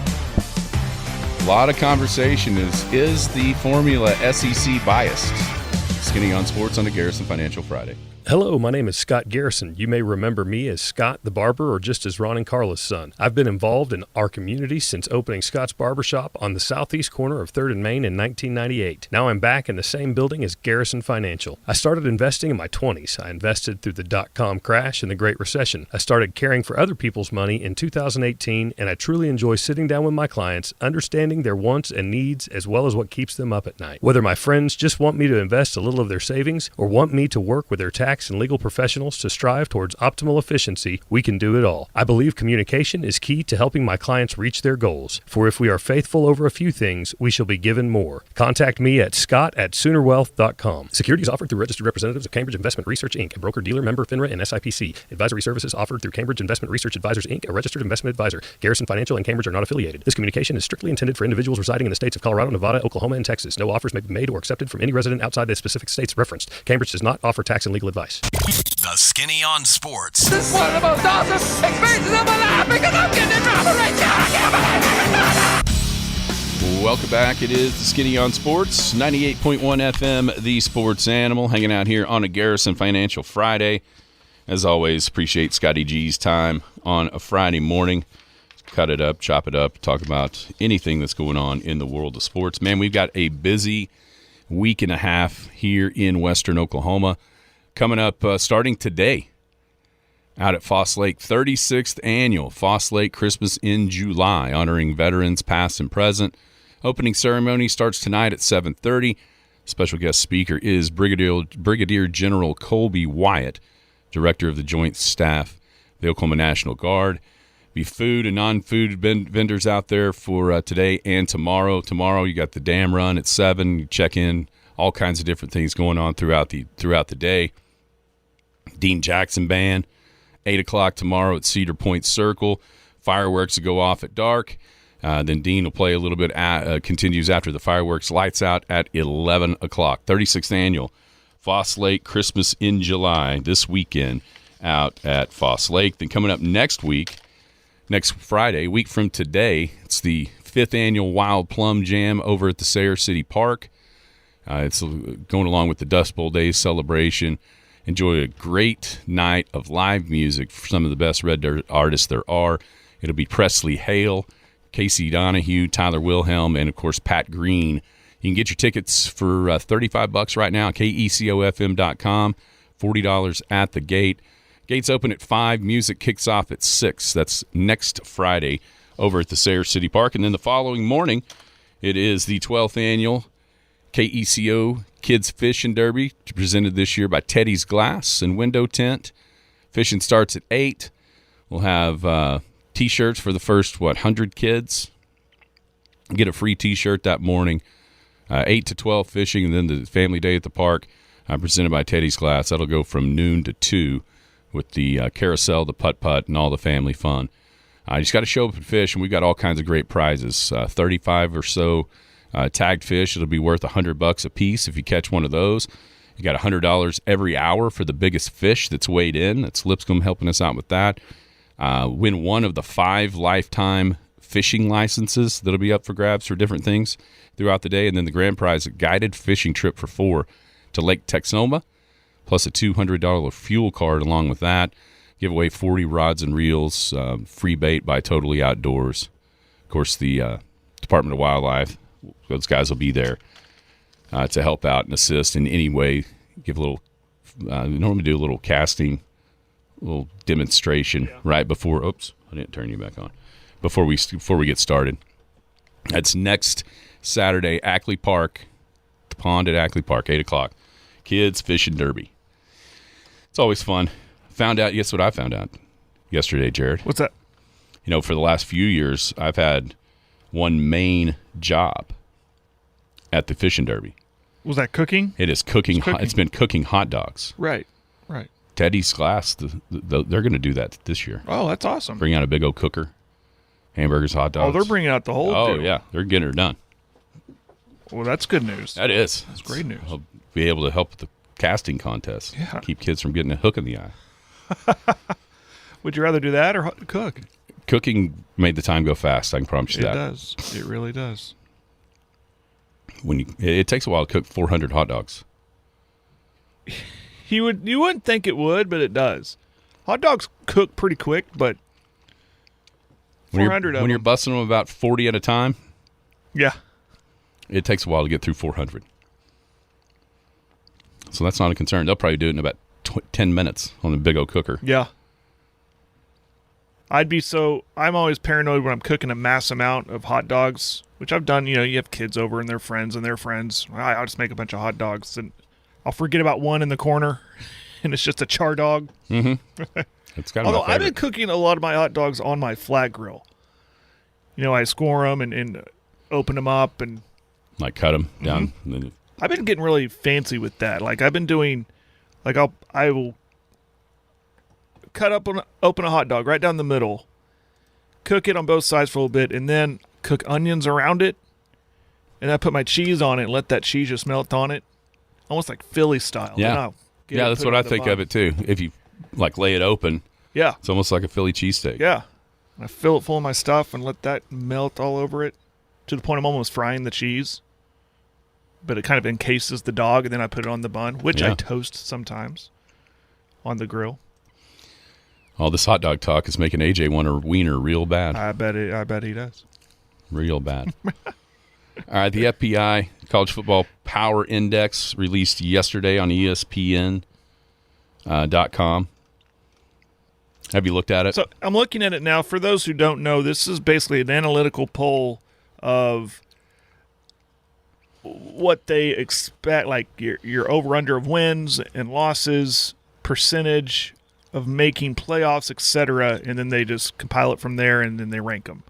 A lot of conversation is the formula SEC biased? Skinny on Sports on the Garrison Financial Friday. Hello, my name is Scott Garrison. You may remember me as Scott the Barber or just as Ron and Carla's son. I've been involved in our community since opening Scott's Barbershop on the southeast corner of 3rd and Main in 1998. Now I'm back in the same building as Garrison Financial. I started investing in my 20s. I invested through the dot-com crash and the Great Recession. I started caring for other people's money in 2018, and I truly enjoy sitting down with my clients, understanding their wants and needs as well as what keeps them up at night. Whether my friends just want me to invest a little of their savings or want me to work with their tax and legal professionals to strive towards optimal efficiency, we can do it all. I believe communication is key to helping my clients reach their goals. For if we are faithful over a few things, we shall be given more. Contact me at scott@soonerwealth.com. Securities offered through registered representatives of Cambridge Investment Research, Inc., a broker-dealer member FINRA and SIPC. Advisory services offered through Cambridge Investment Research Advisors, Inc., a registered investment advisor. Garrison Financial and Cambridge are not affiliated. This communication is strictly intended for individuals residing in the states of Colorado, Nevada, Oklahoma, and Texas. No offers may be made or accepted from any resident outside the specific states referenced. Cambridge does not offer tax and legal advice. advice. The Skinny on Sports. This is one of the most awesome experiences of my life because I'm getting a drop right now. I can't believe it. Welcome back. It is the Skinny on Sports, 98.1 FM, the Sports Animal, hanging out here on a Garrison Financial Friday. As always, appreciate Scotty G's time on a Friday morning. Cut it up, chop it up, talk about anything that's going on in the world of sports. Man, we've got a busy week and a half here in Western Oklahoma. Coming up starting today out at Foss Lake, 36th annual Foss Lake Christmas in July, honoring veterans past and present. Opening ceremony starts tonight at 7:30. Special guest speaker is Brigadier General Colby Wyatt, Director of the Joint Staff, the Oklahoma National Guard. Be food and non-food vendors out there for today and tomorrow. Tomorrow you got the dam run at 7. You check in, all kinds of different things going on throughout the day. Dean Jackson Band, 8 o'clock tomorrow at Cedar Point Circle. Fireworks will go off at dark. Then Dean will play a little bit, continues after the fireworks. Lights out at 11 o'clock. 36th annual Foss Lake Christmas in July this weekend out at Foss Lake. Then coming up next Friday, a week from today, it's the 5th annual Wild Plum Jam over at the Sayre City Park. It's going along with the Dust Bowl Days celebration. Enjoy a great night of live music for some of the best Red Dirt artists there are. It'll be Presley Hale, Casey Donahue, Tyler Wilhelm, and, of course, Pat Green. You can get your tickets for $35 right now at KECOFM.com, $40 at the gate. Gates open at 5. Music kicks off at 6. That's next Friday over at the Sayre City Park. And then the following morning, it is the 12th annual KECO Kids Fishing Derby, presented this year by Teddy's Glass and Window Tint. Fishing starts at 8. We'll have T-shirts for the first, 100 kids. Get a free T-shirt that morning. 8 to 12 fishing, and then the family day at the park, presented by Teddy's Glass. That'll go from noon to 2 with the carousel, the putt-putt, and all the family fun. You just got to show up and fish, and we've got all kinds of great prizes. 35 or so tagged fish. It'll be worth $100 a piece if you catch one of those. You got $100 every hour for the biggest fish that's weighed in. That's Lipscomb helping us out with that. Win one of the 5 lifetime fishing licenses that'll be up for grabs for different things throughout the day. And then the grand prize, a guided fishing trip for 4 to Lake Texoma, plus a $200 fuel card along with that. Give away 40 rods and reels, free bait by Totally Outdoors. Of course, the Department of Wildlife, those guys will be there to help out and assist in any way. Give a little, normally do a little casting, little demonstration right before. Oops, I didn't turn you back on. Before we get started. That's next Saturday, Ackley Park, the pond at Ackley Park, 8 o'clock. Kids Fishing Derby. It's always fun. Guess what I found out yesterday, Jared? What's that? For the last few years, I've had one main job at the Fishing Derby. Was that cooking? It is cooking. It's been cooking hot dogs. Right. Teddy's Glass, they're going to do that this year. Oh, that's awesome. Bring out a big old cooker. Hamburgers, hot dogs. Oh, they're bringing out the whole deal. Yeah. They're getting her done. Well, that's good news. That is. That's great news. I'll be able to help with the casting contest. Yeah. Keep kids from getting a hook in the eye. Would you rather do that or cook? Cooking made the time go fast. I can promise you that. It does. It really does. It takes a while to cook 400 hot dogs. You wouldn't think it would, but it does. Hot dogs cook pretty quick, but 400 when you're busting them about 40 at a time, yeah, it takes a while to get through 400. So that's not a concern. They'll probably do it in about 10 minutes on the big old cooker. Yeah. I'm always paranoid when I'm cooking a mass amount of hot dogs, which I've done. You have kids over and their friends. I'll just make a bunch of hot dogs and I'll forget about one in the corner and it's just a char dog. Mm-hmm. It's kind of Although I've been cooking a lot of my hot dogs on my flat grill. I score them and open them up and like cut them down. Mm-hmm. I've been getting really fancy with that. Like I've been doing, I will open a hot dog right down the middle, cook it on both sides for a little bit, and then cook onions around it, and I put my cheese on it and let that cheese just melt on it, almost like Philly style. Yeah. And I'll get Yeah, it, that's put what I on the think bun. of it too. If you like lay it open, Yeah, it's almost like a Philly cheesesteak. yeah. And I fill it full of my stuff and let that melt all over it to the point I'm almost frying the cheese. But it kind of encases the dog, and then I put it on the bun, which I Yeah. toast sometimes on the grill. All this hot dog talk is making AJ want a wiener real bad. I bet he does. Real bad. All right, the FBI College Football Power Index released yesterday on ESPN.com. Have you looked at it? So I'm looking at it now. For those who don't know, this is basically an analytical poll of what they expect, like your over-under of wins and losses, percentage of making playoffs, etc., and then they just compile it from there, and then they rank them.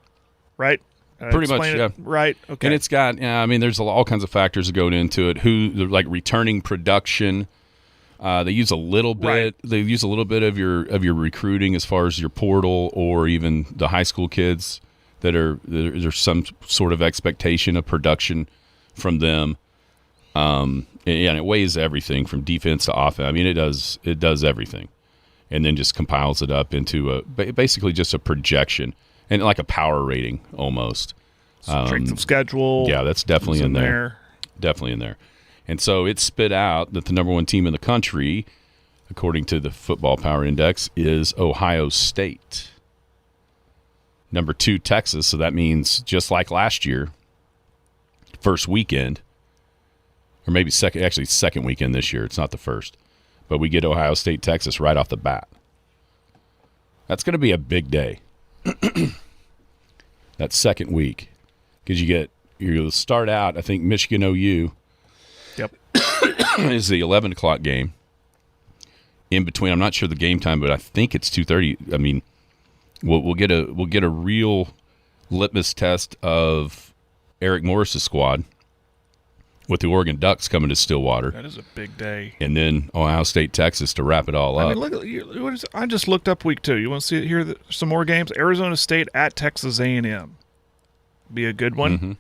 Right? Pretty much, Explain it? yeah. Right. Okay. And it's got, there's all kinds of factors that go into it. Like returning production. They use a little bit. Right. They use a little bit of your recruiting as far as your portal or even the high school kids there's some sort of expectation of production from them. And it weighs everything from defense to offense. I mean, it does everything, and then just compiles it up into basically just a projection and like a power rating almost. Strength of schedule. Yeah, that's definitely in there. Definitely in there. And so it spit out that the number one team in the country, according to the Football Power Index, is Ohio State. Number 2, Texas. So that means just like last year, first weekend, or maybe second weekend this year. It's not the first. But we get Ohio State, Texas right off the bat. That's going to be a big day. That second week. Because you'll start out, I think, Michigan OU. Yep. Is the 11 o'clock game. In between, I'm not sure the game time, but I think it's 2:30. I mean, we'll get a real litmus test of Eric Morris's squad with the Oregon Ducks coming to Stillwater. That is a big day. And then Ohio State, Texas to wrap it all up. I mean, I just looked up week 2. You want to hear some more games? Arizona State at Texas A&M. Be a good one. Mm-hmm.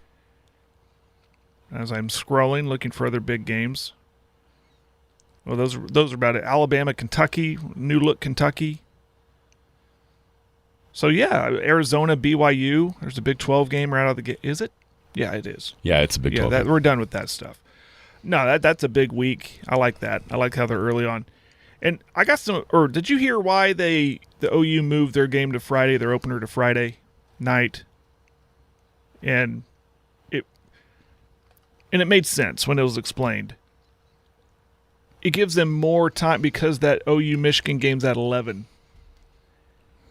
As I'm scrolling, looking for other big games. Well, those are about it. Alabama, Kentucky, new look Kentucky. So yeah, Arizona, BYU. There's a Big 12 game right out of the gate. Is it? Yeah, it is. Yeah, it's a Big 12. We're done with that stuff. No, that's a big week. I like that. I like how they're early on. And I got some. Or did you hear why the OU moved their game to Friday? Their opener to Friday night. And it made sense when it was explained. It gives them more time because that OU Michigan game's at 11.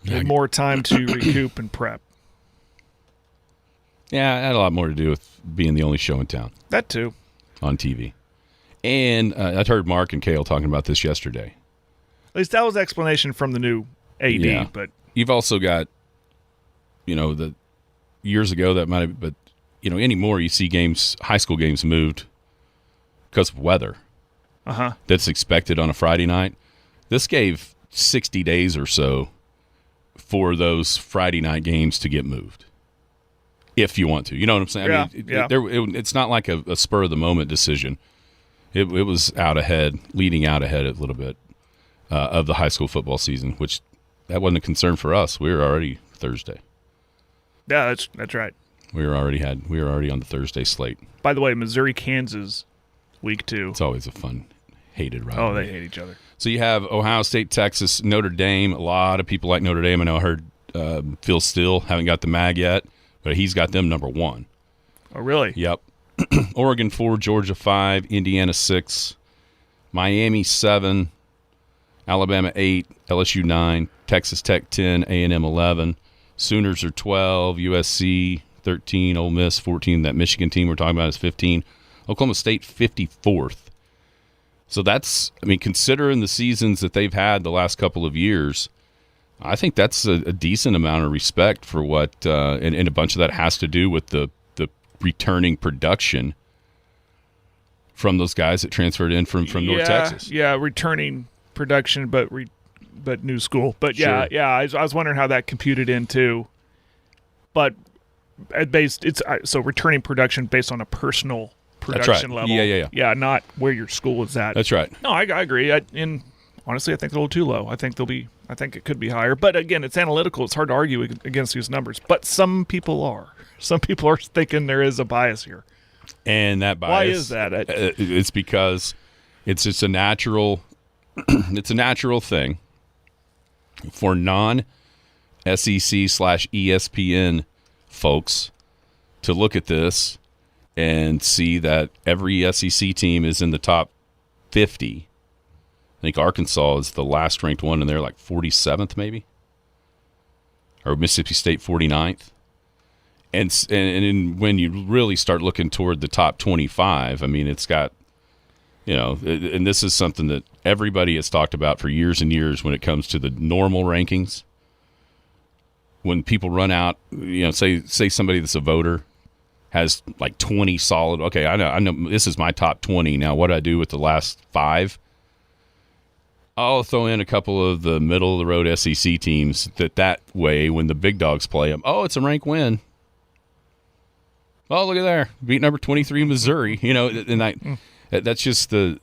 They had more time to recoup and prep. Yeah, it had a lot more to do with being the only show in town That too. on TV. And I heard Mark and Kale talking about this yesterday. At least that was the explanation from the new AD. Yeah. But You've also got, the years ago that might have, but anymore you see games, high school games moved because of weather. That's expected on a Friday night. This gave 60 days or so for those Friday night games to get moved, if you want to. You know what I'm saying? Yeah, It's not like a spur of the moment decision. It was leading out ahead a little bit of the high school football season, which that wasn't a concern for us. We were already Thursday. yeah, that's right. We were already on the Thursday slate. By the way, Missouri, Kansas, week 2. It's always a fun, hated rivalry. Oh, they hate each other. So you have Ohio State, Texas, Notre Dame. A lot of people like Notre Dame. I know I heard Phil Steele, haven't got the mag yet, but he's got them number 1. Oh, really? Yep. Oregon 4, Georgia 5, Indiana 6, Miami 7, Alabama 8, LSU 9, Texas Tech 10, A&M 11, Sooners are 12, USC 13, Ole Miss 14. That Michigan team we're talking about is 15. Oklahoma State 54th. So that's, considering the seasons that they've had the last couple of years, I think that's a decent amount of respect for what, and a bunch of that has to do with the returning production from those guys that transferred in from North Texas. Yeah, returning production, but new school. But Sure. I was wondering how that computed into. But so returning production based on a personal production right. level. Yeah. Yeah, not where your school is at. That's right. No, I agree. And honestly, I think they're a little too low. I think it could be higher. But again, it's analytical. It's hard to argue against these numbers. But some people are. Some people are thinking there is a bias here. And that bias. Why is that? It's because it's just a natural. It's a natural thing for non-SEC/ESPN folks to look at this and see that every SEC team is in the top 50. I think Arkansas is the last ranked one, and they're like 47th maybe, or Mississippi State 49th. And when you really start looking toward the top 25, I mean, it's got, and this is something that everybody has talked about for years and years when it comes to the normal rankings. When people run out, say somebody that's a voter has like 20 solid. Okay, I know this is my top 20. Now, what do I do with the last 5? I'll throw in a couple of the middle of the road SEC teams that way when the big dogs play them. Oh, it's a rank win. Oh, look at there, beat number 23 Missouri. And that's just the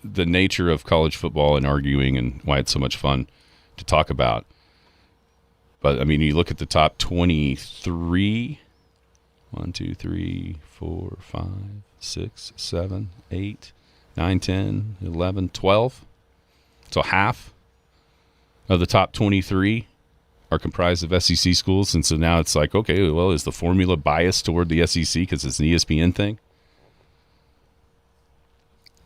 nature of college football and arguing, and why it's so much fun to talk about. But I mean, you look at the top 23. 1, 2, 3, 4, 5, 6, 7, 8, 9, 10, 11, 12. So half of the top 23 are comprised of SEC schools. And so now it's like, okay, well, is the formula biased toward the SEC because it's an ESPN thing?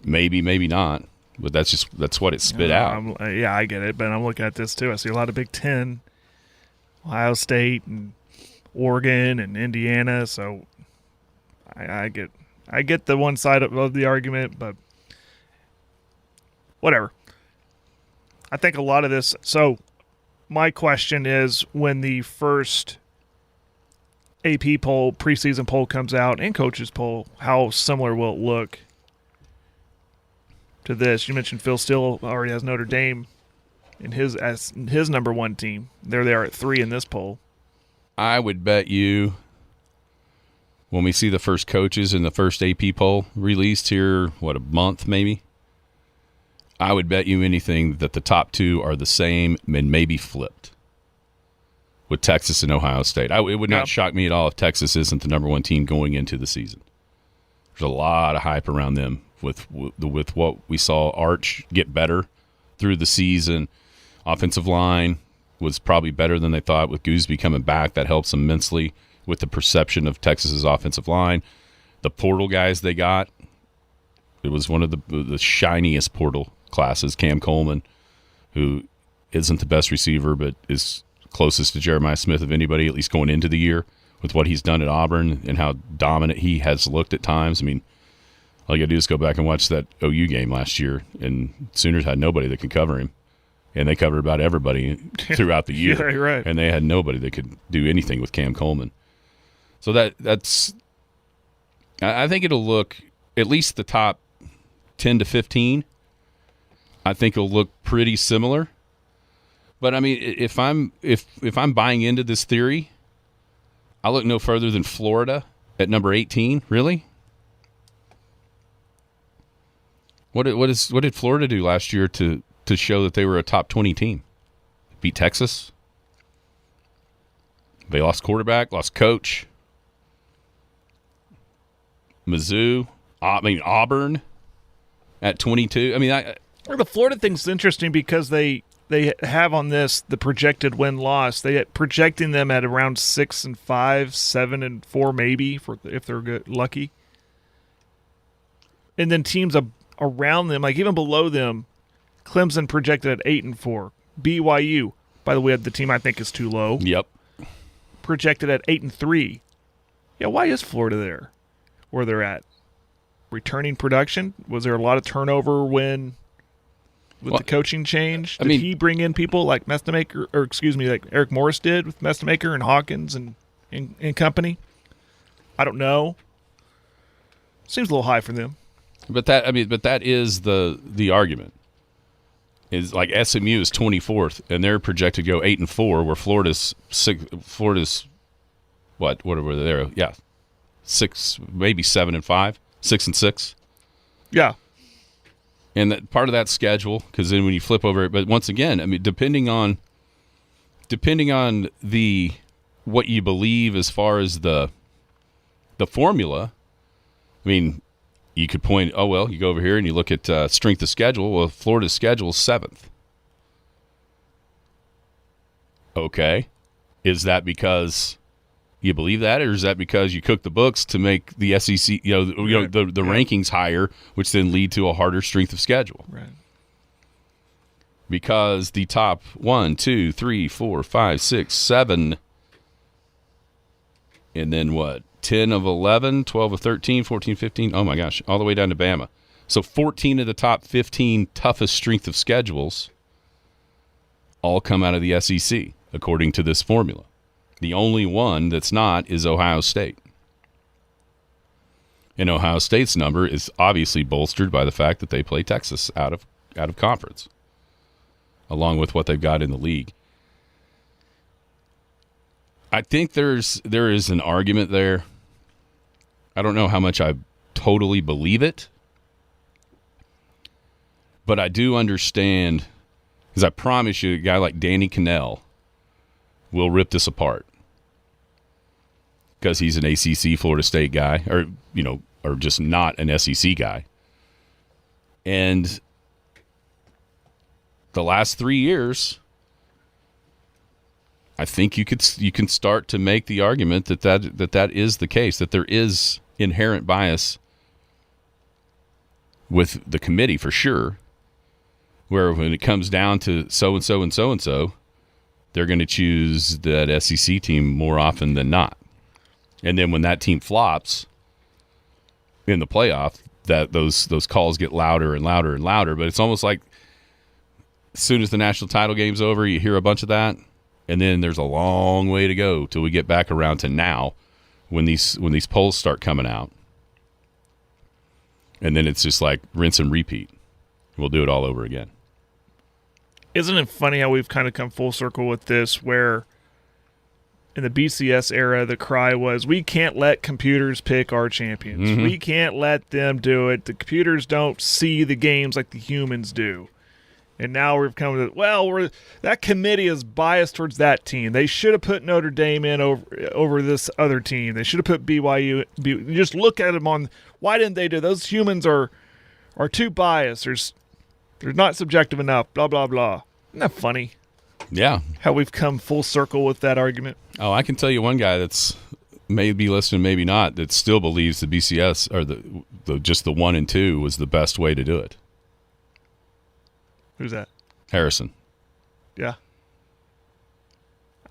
Maybe, maybe not. But that's what it spit out. I get it. But I'm looking at this, too. I see a lot of Big Ten, Ohio State, and Oregon and Indiana, so I get the one side of the argument, but whatever. I think a lot of this. So my question is, when the first AP poll, preseason poll comes out, and coaches poll, how similar will it look to this? You mentioned Phil Steele already has Notre Dame in his number 1 team. There they are at 3 in this poll. I would bet you when we see the first coaches in the first AP poll released here, a month maybe, I would bet you anything that the top 2 are the same and maybe flipped with Texas and Ohio State. It would not shock me at all if Texas isn't the number 1 team going into the season. There's a lot of hype around them with what we saw Arch get better through the season. Offensive line was probably better than they thought with Gooseby coming back. That helps immensely with the perception of Texas's offensive line. The portal guys they got, it was one of the shiniest portal classes. Cam Coleman, who isn't the best receiver but is closest to Jeremiah Smith of anybody, at least going into the year, with what he's done at Auburn and how dominant he has looked at times. I mean, all you got to do is go back and watch that OU game last year, and Sooners had nobody that could cover him. And they covered about everybody throughout the year. Yeah, right. And they had nobody that could do anything with Cam Coleman. So that's – I think it'll look – at least the top 10 to 15, I think it'll look pretty similar. But, I mean, if I'm buying into this theory, I look no further than Florida at number 18. Really? What did Florida do last year to show that they were a top 20 team? Beat Texas. They lost quarterback, lost coach. Mizzou. Auburn at 22. I mean, the Florida thing's interesting because they have on this the projected win-loss. They projecting them at around 6-5, 7-4 maybe if they're lucky. And then teams around them, like even below them, Clemson projected at 8-4. BYU, by the way, the team I think is too low. Yep. Projected at 8-3. Yeah, why is Florida there? Where they're at? Returning production? Was there a lot of turnover when the coaching change? Did he bring in people like Mestamaker, or excuse me, like Eric Morris did with Mestamaker and Hawkins and company? I don't know. Seems a little high for them. But that is the argument. Is like SMU is 24th, and they're projected to go 8-4, where Florida's what were they there? Yeah, 6, maybe 7-5. 6-6. Yeah. And that part of that schedule, because then when you flip over it, but once again, I mean, depending on the what you believe as far as the formula, I mean, you could point, oh, well, you go over here and you look at strength of schedule. Well, Florida's schedule is 7th. Okay. Is that because you believe that, or is that because you cook the books to make the SEC, the rankings higher, which then lead to a harder strength of schedule? Right. Because the top 1, 2, 3, 4, 5, 6, 7, and then what? 10 of 11, 12 of 13, 14, 15. Oh, my gosh. All the way down to Bama. So 14 of the top 15 toughest strength of schedules all come out of the SEC, according to this formula. The only one that's not is Ohio State. And Ohio State's number is obviously bolstered by the fact that they play Texas out of conference, along with what they've got in the league. I think there is an argument there. I don't know how much I totally believe it, but I do understand, because I promise you, a guy like Danny Cannell will rip this apart, because he's an ACC Florida State guy, or just not an SEC guy. And the last 3 years, I think you can start to make the argument that is the case, that there is inherent bias with the committee for sure, where when it comes down to so-and-so and so-and-so, they're going to choose that SEC team more often than not. And then when that team flops in the playoff, that those calls get louder and louder and louder. But it's almost like as soon as the national title game's over, you hear a bunch of that, and then there's a long way to go till we get back around to now, when these polls start coming out. And then it's just like rinse and repeat. We'll do it all over again. Isn't it funny how we've kind of come full circle with this, where in the BCS era, the cry was, we can't let computers pick our champions. Mm-hmm. We can't let them do it. The computers don't see the games like the humans do. And now we've come to, that committee is biased towards that team. They should have put Notre Dame in over this other team. They should have put BYU. You just look at them on, why didn't they do? Those humans are too biased. They're not subjective enough, blah, blah, blah. Isn't that funny? Yeah. How we've come full circle with that argument. Oh, I can tell you one guy that's maybe listening, maybe not, that still believes the BCS, or the just the 1 and 2 was the best way to do it. Who's that? Harrison. Yeah.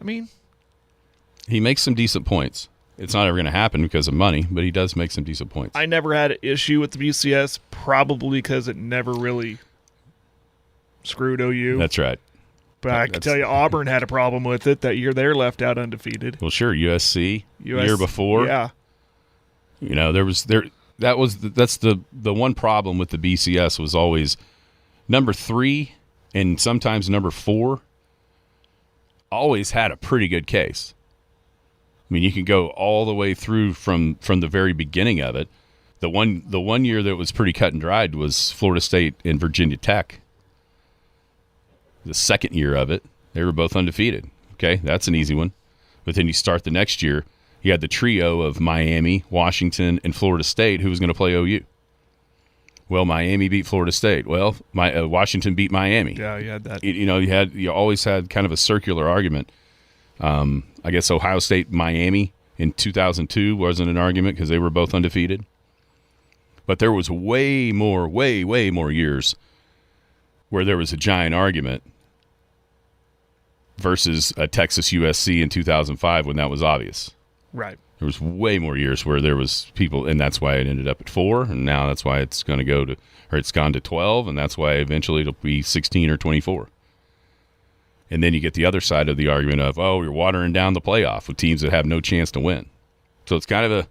I mean, he makes some decent points. It's not ever going to happen because of money, but he does make some decent points. I never had an issue with the BCS, probably because it never really screwed OU. That's right. But I can tell you Auburn had a problem with it that year. They're left out undefeated. Well, sure, USC year before. Yeah. That's the one problem with the BCS was always number 3 and sometimes number 4 always had a pretty good case. I mean, you can go all the way through from the very beginning of it. The one year that was pretty cut and dried was Florida State and Virginia Tech. The second year of it, they were both undefeated. Okay, that's an easy one. But then you start the next year, you had the trio of Miami, Washington, and Florida State, who was going to play OU. Well, Miami beat Florida State. Well, Washington beat Miami. Yeah, you had that. You always had kind of a circular argument. I guess Ohio State, Miami in 2002 wasn't an argument because they were both undefeated. But there was way more years where there was a giant argument versus a Texas USC in 2005 when that was obvious. Right. There was way more years where there was people, and that's why it ended up at 4, and now that's why it's going to go to, or it's gone to 12, and that's why eventually it'll be 16 or 24. And then you get the other side of the argument of, you're watering down the playoff with teams that have no chance to win. So it's kind of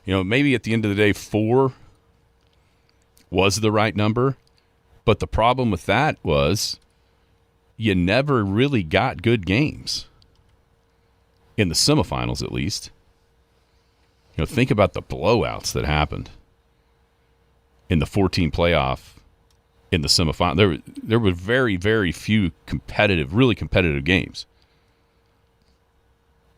maybe at the end of the day, 4 was the right number, but the problem with that was you never really got good games. In the semifinals, at least. Think about the blowouts that happened. in the 14 playoff in the semifinal. There were very, very few really competitive games.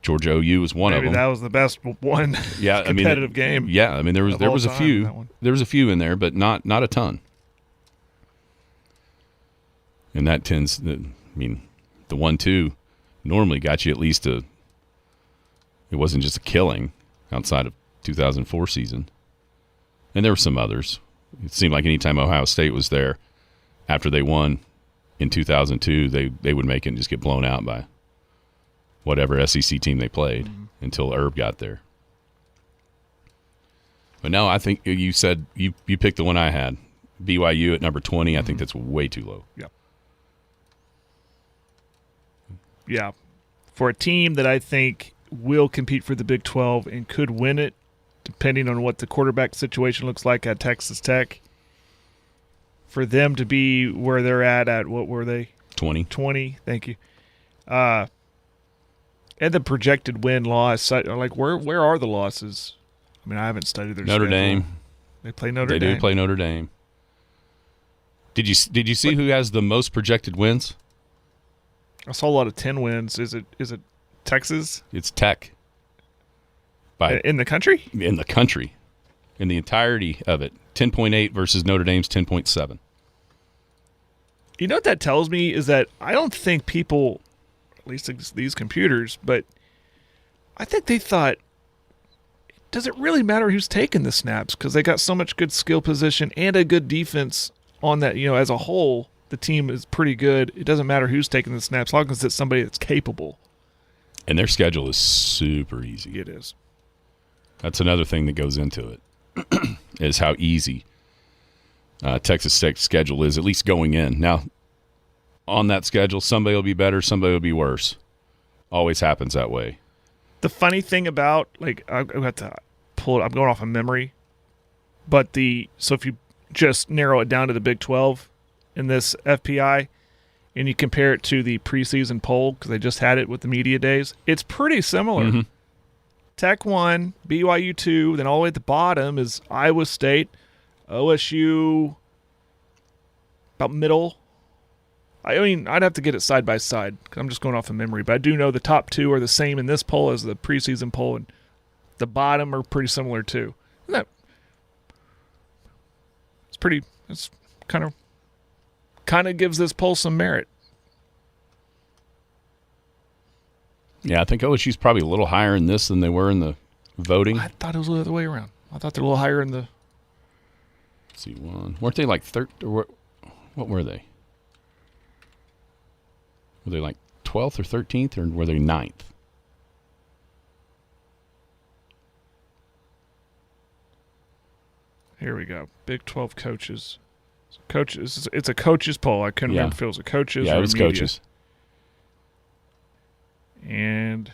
Georgia OU was one of them. Maybe that was the best one competitive game. Yeah, I mean there was a few. There was a few in there, but not a ton. And that tends, the 1-2 normally got you at least it wasn't just a killing outside of 2004 season. And there were some others. It seemed like anytime Ohio State was there after they won in 2002, they would make it and just get blown out by whatever SEC team they played until Herb got there. But no, I think you said you picked the one I had, BYU at number 20. I think that's way too low. Yeah. Yeah. For a team that I think will compete for the Big 12 and could win it, depending on what the quarterback situation looks like at Texas Tech, for them to be where they're at what were they? 20. 20, thank you. And the projected win-loss, like where are the losses? I mean, I haven't studied their Notre schedule. Dame. They play Notre Dame. They do play Notre Dame. Did you see who has the most projected wins? I saw a lot of 10 wins. Is it Texas? It's Tech. In the country? In the country. In the entirety of it. 10.8 versus Notre Dame's 10.7. You know what that tells me is that I don't think people, at least these computers, but I think they thought, does it really matter who's taking the snaps? Because they got so much good skill position and a good defense on that. As a whole, the team is pretty good. It doesn't matter who's taking the snaps, as long as it's somebody that's capable. And their schedule is super easy. It is. That's another thing that goes into it, is how easy Texas Tech's schedule is, at least going in. Now, on that schedule, somebody will be better, somebody will be worse. Always happens that way. The funny thing about, I've got to pull it, I'm going off of memory, but so if you just narrow it down to the Big 12 in this FPI, and you compare it to the preseason poll, because they just had it with the media days, it's pretty similar. Mm-hmm. Tech 1, BYU 2, then all the way at the bottom is Iowa State, OSU, about middle. I mean, I'd have to get it side by side, because I'm just going off of memory, but I do know the top two are the same in this poll as the preseason poll, and the bottom are pretty similar too. It's kind of gives this poll some merit. Yeah, I think OSU's probably a little higher in this than they were in the voting. I thought it was the other way around. I thought they're a little higher in the... Let's see, weren't they like third? What were they? Were they like 12th or 13th, or were they 9th? Here we go. Big 12 coaches. Coaches. It's a coaches poll. I couldn't remember if it was a coaches or it was media. Coaches. And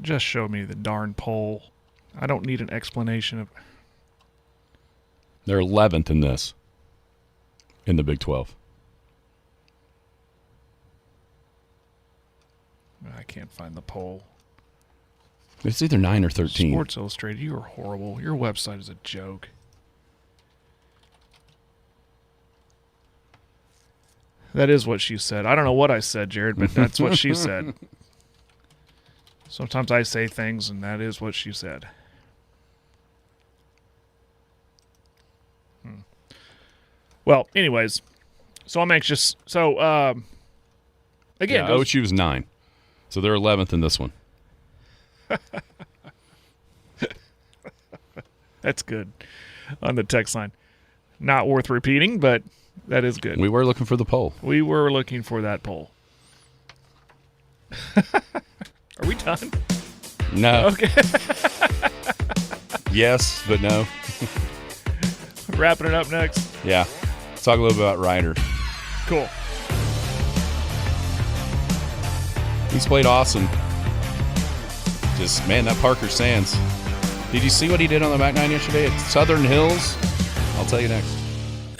just show me the darn poll. I don't need an explanation of... They're 11th in this, in the Big 12. I can't find the poll. It's either 9 or 13. Sports Illustrated, you are horrible. Your website is a joke. That is what she said. I don't know what I said, Jared, but that's what she said. Sometimes I say things, and that is what she said. Well, anyways, so I'm anxious. So, again, OSU was 9. So they're 11th in this one. That's good on the text line. Not worth repeating, but that is good. We were looking for the poll. We were looking for that poll. Are we done? No. Okay. Yes, but no. Wrapping it up next. Yeah. Let's talk a little bit about Ryder. Cool. He's played awesome. Just, man, that Parker Sands. Did you see what he did on the back nine yesterday at Southern Hills? I'll tell you next.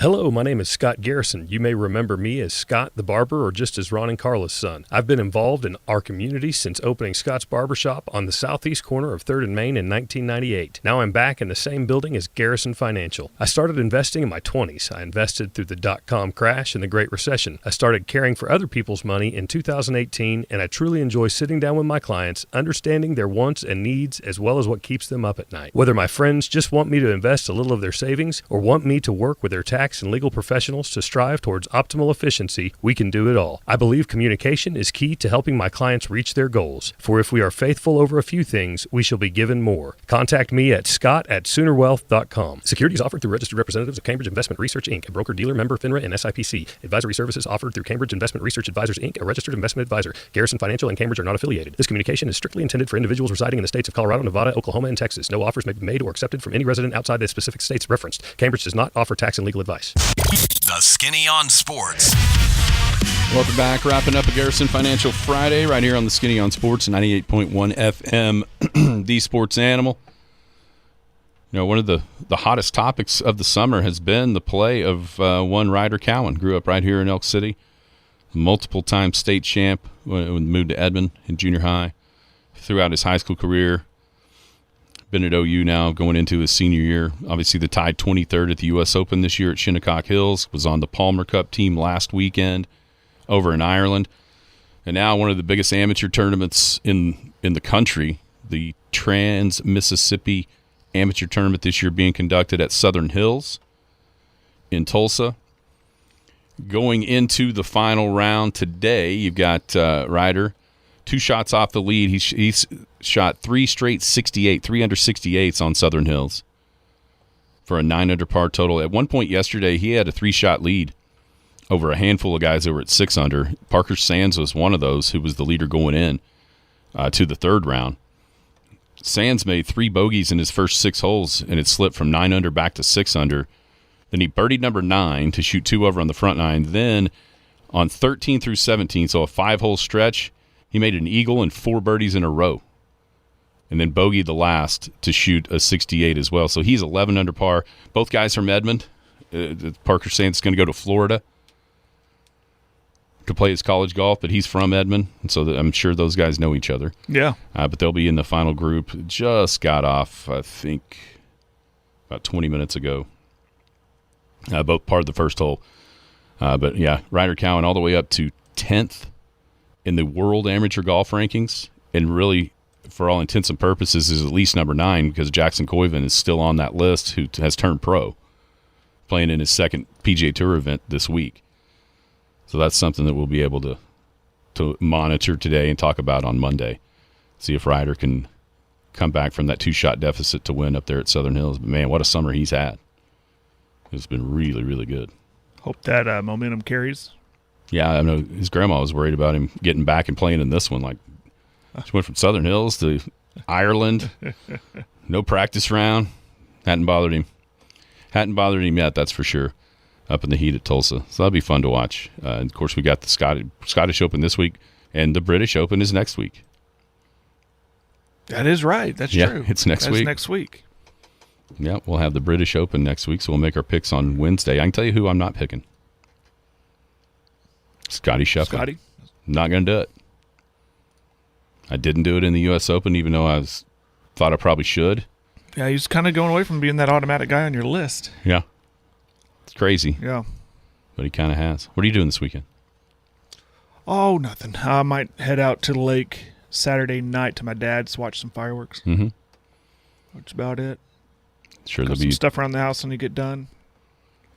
Hello, my name is Scott Garrison. You may remember me as Scott the Barber or just as Ron and Carla's son. I've been involved in our community since opening Scott's Barbershop on the southeast corner of 3rd and Main in 1998. Now I'm back in the same building as Garrison Financial. I started investing in my 20s. I invested through the dot-com crash and the Great Recession. I started caring for other people's money in 2018, and I truly enjoy sitting down with my clients, understanding their wants and needs as well as what keeps them up at night. Whether my friends just want me to invest a little of their savings or want me to work with their tax and legal professionals to strive towards optimal efficiency, we can do it all. I believe communication is key to helping my clients reach their goals. For if we are faithful over a few things, we shall be given more. Contact me at scott@soonerwealth.com. Securities offered through registered representatives of Cambridge Investment Research, Inc., a broker-dealer member FINRA and SIPC. Advisory services offered through Cambridge Investment Research Advisors, Inc., a registered investment advisor. Garrison Financial and Cambridge are not affiliated. This communication is strictly intended for individuals residing in the states of Colorado, Nevada, Oklahoma, and Texas. No offers may be made or accepted from any resident outside the specific states referenced. Cambridge does not offer tax and legal advice. The Skinny on Sports. Welcome back. Wrapping up a Garrison Financial Friday right here on the Skinny on Sports, 98.1 FM, the sports animal. You know, one of the hottest topics of the summer has been the play of one Ryder Cowan. Grew up right here in Elk City. Multiple-time state champ when he moved to Edmond in junior high. Throughout his high school career. Been at OU now, going into his senior year. Obviously, the tied 23rd at the U.S. Open this year at Shinnecock Hills. Was on the Palmer Cup team last weekend over in Ireland. And now one of the biggest amateur tournaments in the country, the Trans-Mississippi Amateur Tournament this year being conducted at Southern Hills in Tulsa. Going into the final round today, you've got Ryder. 2 shots off the lead. He's shot 3 straight 68, 3 under 68s on Southern Hills for a 9 under par total. At one point yesterday, he had a 3-shot lead over a handful of guys that were at 6 under. Parker Sands was one of those who was the leader going in to the 3rd round. Sands made 3 bogeys in his first 6 holes, and it slipped from 9 under back to 6 under. Then he birdied number 9 to shoot 2 over on the front 9. Then on 13 through 17, so a 5-hole stretch, he made an eagle and 4 birdies in a row. And then bogeyed the last to shoot a 68 as well. So he's 11 under par. Both guys from Edmond. Parker Sands is going to go to Florida to play his college golf, but he's from Edmond, and so I'm sure those guys know each other. Yeah. But they'll be in the final group. Just got off, I think, about 20 minutes ago. Both part of the first hole. But, yeah, Ryder Cowan all the way up to 10th in the world amateur golf rankings, and really, for all intents and purposes, is at least number 9 because Jackson Coyven is still on that list, who has turned pro, playing in his second PGA Tour event this week. So that's something that we'll be able to monitor today and talk about on Monday. See if Ryder can come back from that 2-shot deficit to win up there at Southern Hills. But, man, what a summer he's had. It's been really, really good. Hope that momentum carries. Yeah, I know his grandma was worried about him getting back and playing in this one. Like, she went from Southern Hills to Ireland. No practice round. Hadn't bothered him yet, that's for sure, up in the heat at Tulsa. So that'll be fun to watch. And of course, we got the Scottish Open this week, and the British Open is next week. That is right. That's true. It's next week. Next week. Yeah, we'll have the British Open next week, so we'll make our picks on Wednesday. I can tell you who I'm not picking. Scotty Scheffler. Scotty? Not going to do it. I didn't do it in the U.S. Open, even though thought I probably should. Yeah, he's kind of going away from being that automatic guy on your list. Yeah. It's crazy. Yeah. But he kind of has. What are you doing this weekend? Oh, nothing. I might head out to the lake Saturday night to my dad's, watch some fireworks. Mm-hmm. That's about it. Sure, got there'll some be stuff around the house when you get done.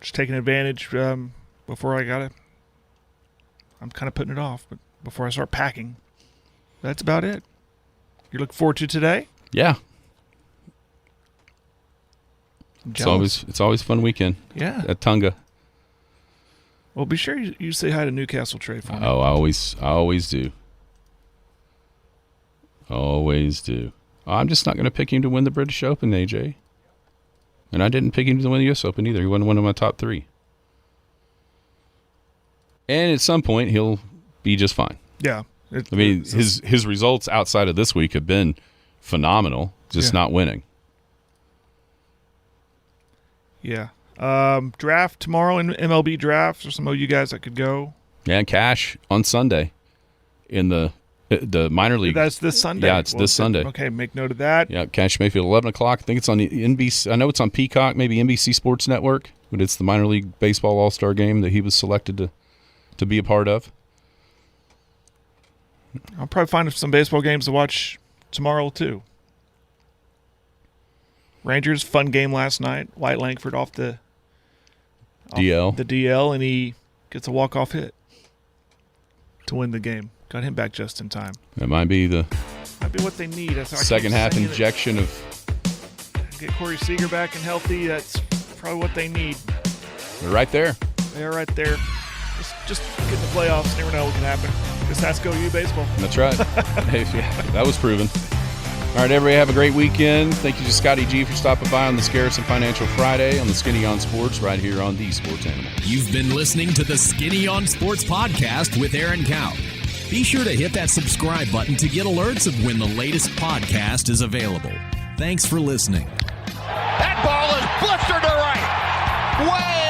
Just taking advantage before I got it. I'm kind of putting it off, but before I start packing. That's about it. You look forward to today? Yeah. It's always a fun weekend. Yeah. At Tunga. Well, be sure you say hi to Newcastle Trey for me. Oh, I always do. Always do. I'm just not going to pick him to win the British Open, AJ. And I didn't pick him to win the U.S. Open either. He wasn't one of my top 3. And at some point, he'll be just fine. Yeah. His results outside of this week have been phenomenal, just not winning. Yeah. Draft tomorrow in MLB drafts. There's some of you guys that could go. Yeah, and cash on Sunday in the minor league. That's this Sunday. Yeah, it's this Sunday. Okay, make note of that. Yeah, Cash Mayfield, 11 o'clock. I think it's on the NBC. I know it's on Peacock, maybe NBC Sports Network, but it's the minor league baseball all-star game that he was selected to be a part of. I'll probably find some baseball games to watch tomorrow, too. Rangers, fun game last night. White Langford off the DL, and he gets a walk-off hit to win the game. Got him back just in time. That might be what they need. That's second half injection of. Get Corey Seager back and healthy. That's probably what they need. They're right there. They are right there. Just get in the playoffs. Never know what can happen. This has to go U baseball. That's right. Hey, yeah, that was proven. All right, everybody, have a great weekend. Thank you to Scotty G for stopping by on this Garrison Financial Friday on the Skinny on Sports right here on the Sports Animal. You've been listening to the Skinny on Sports podcast with Aaron Cowan. Be sure to hit that subscribe button to get alerts of when the latest podcast is available. Thanks for listening. That ball is blistered to right. Way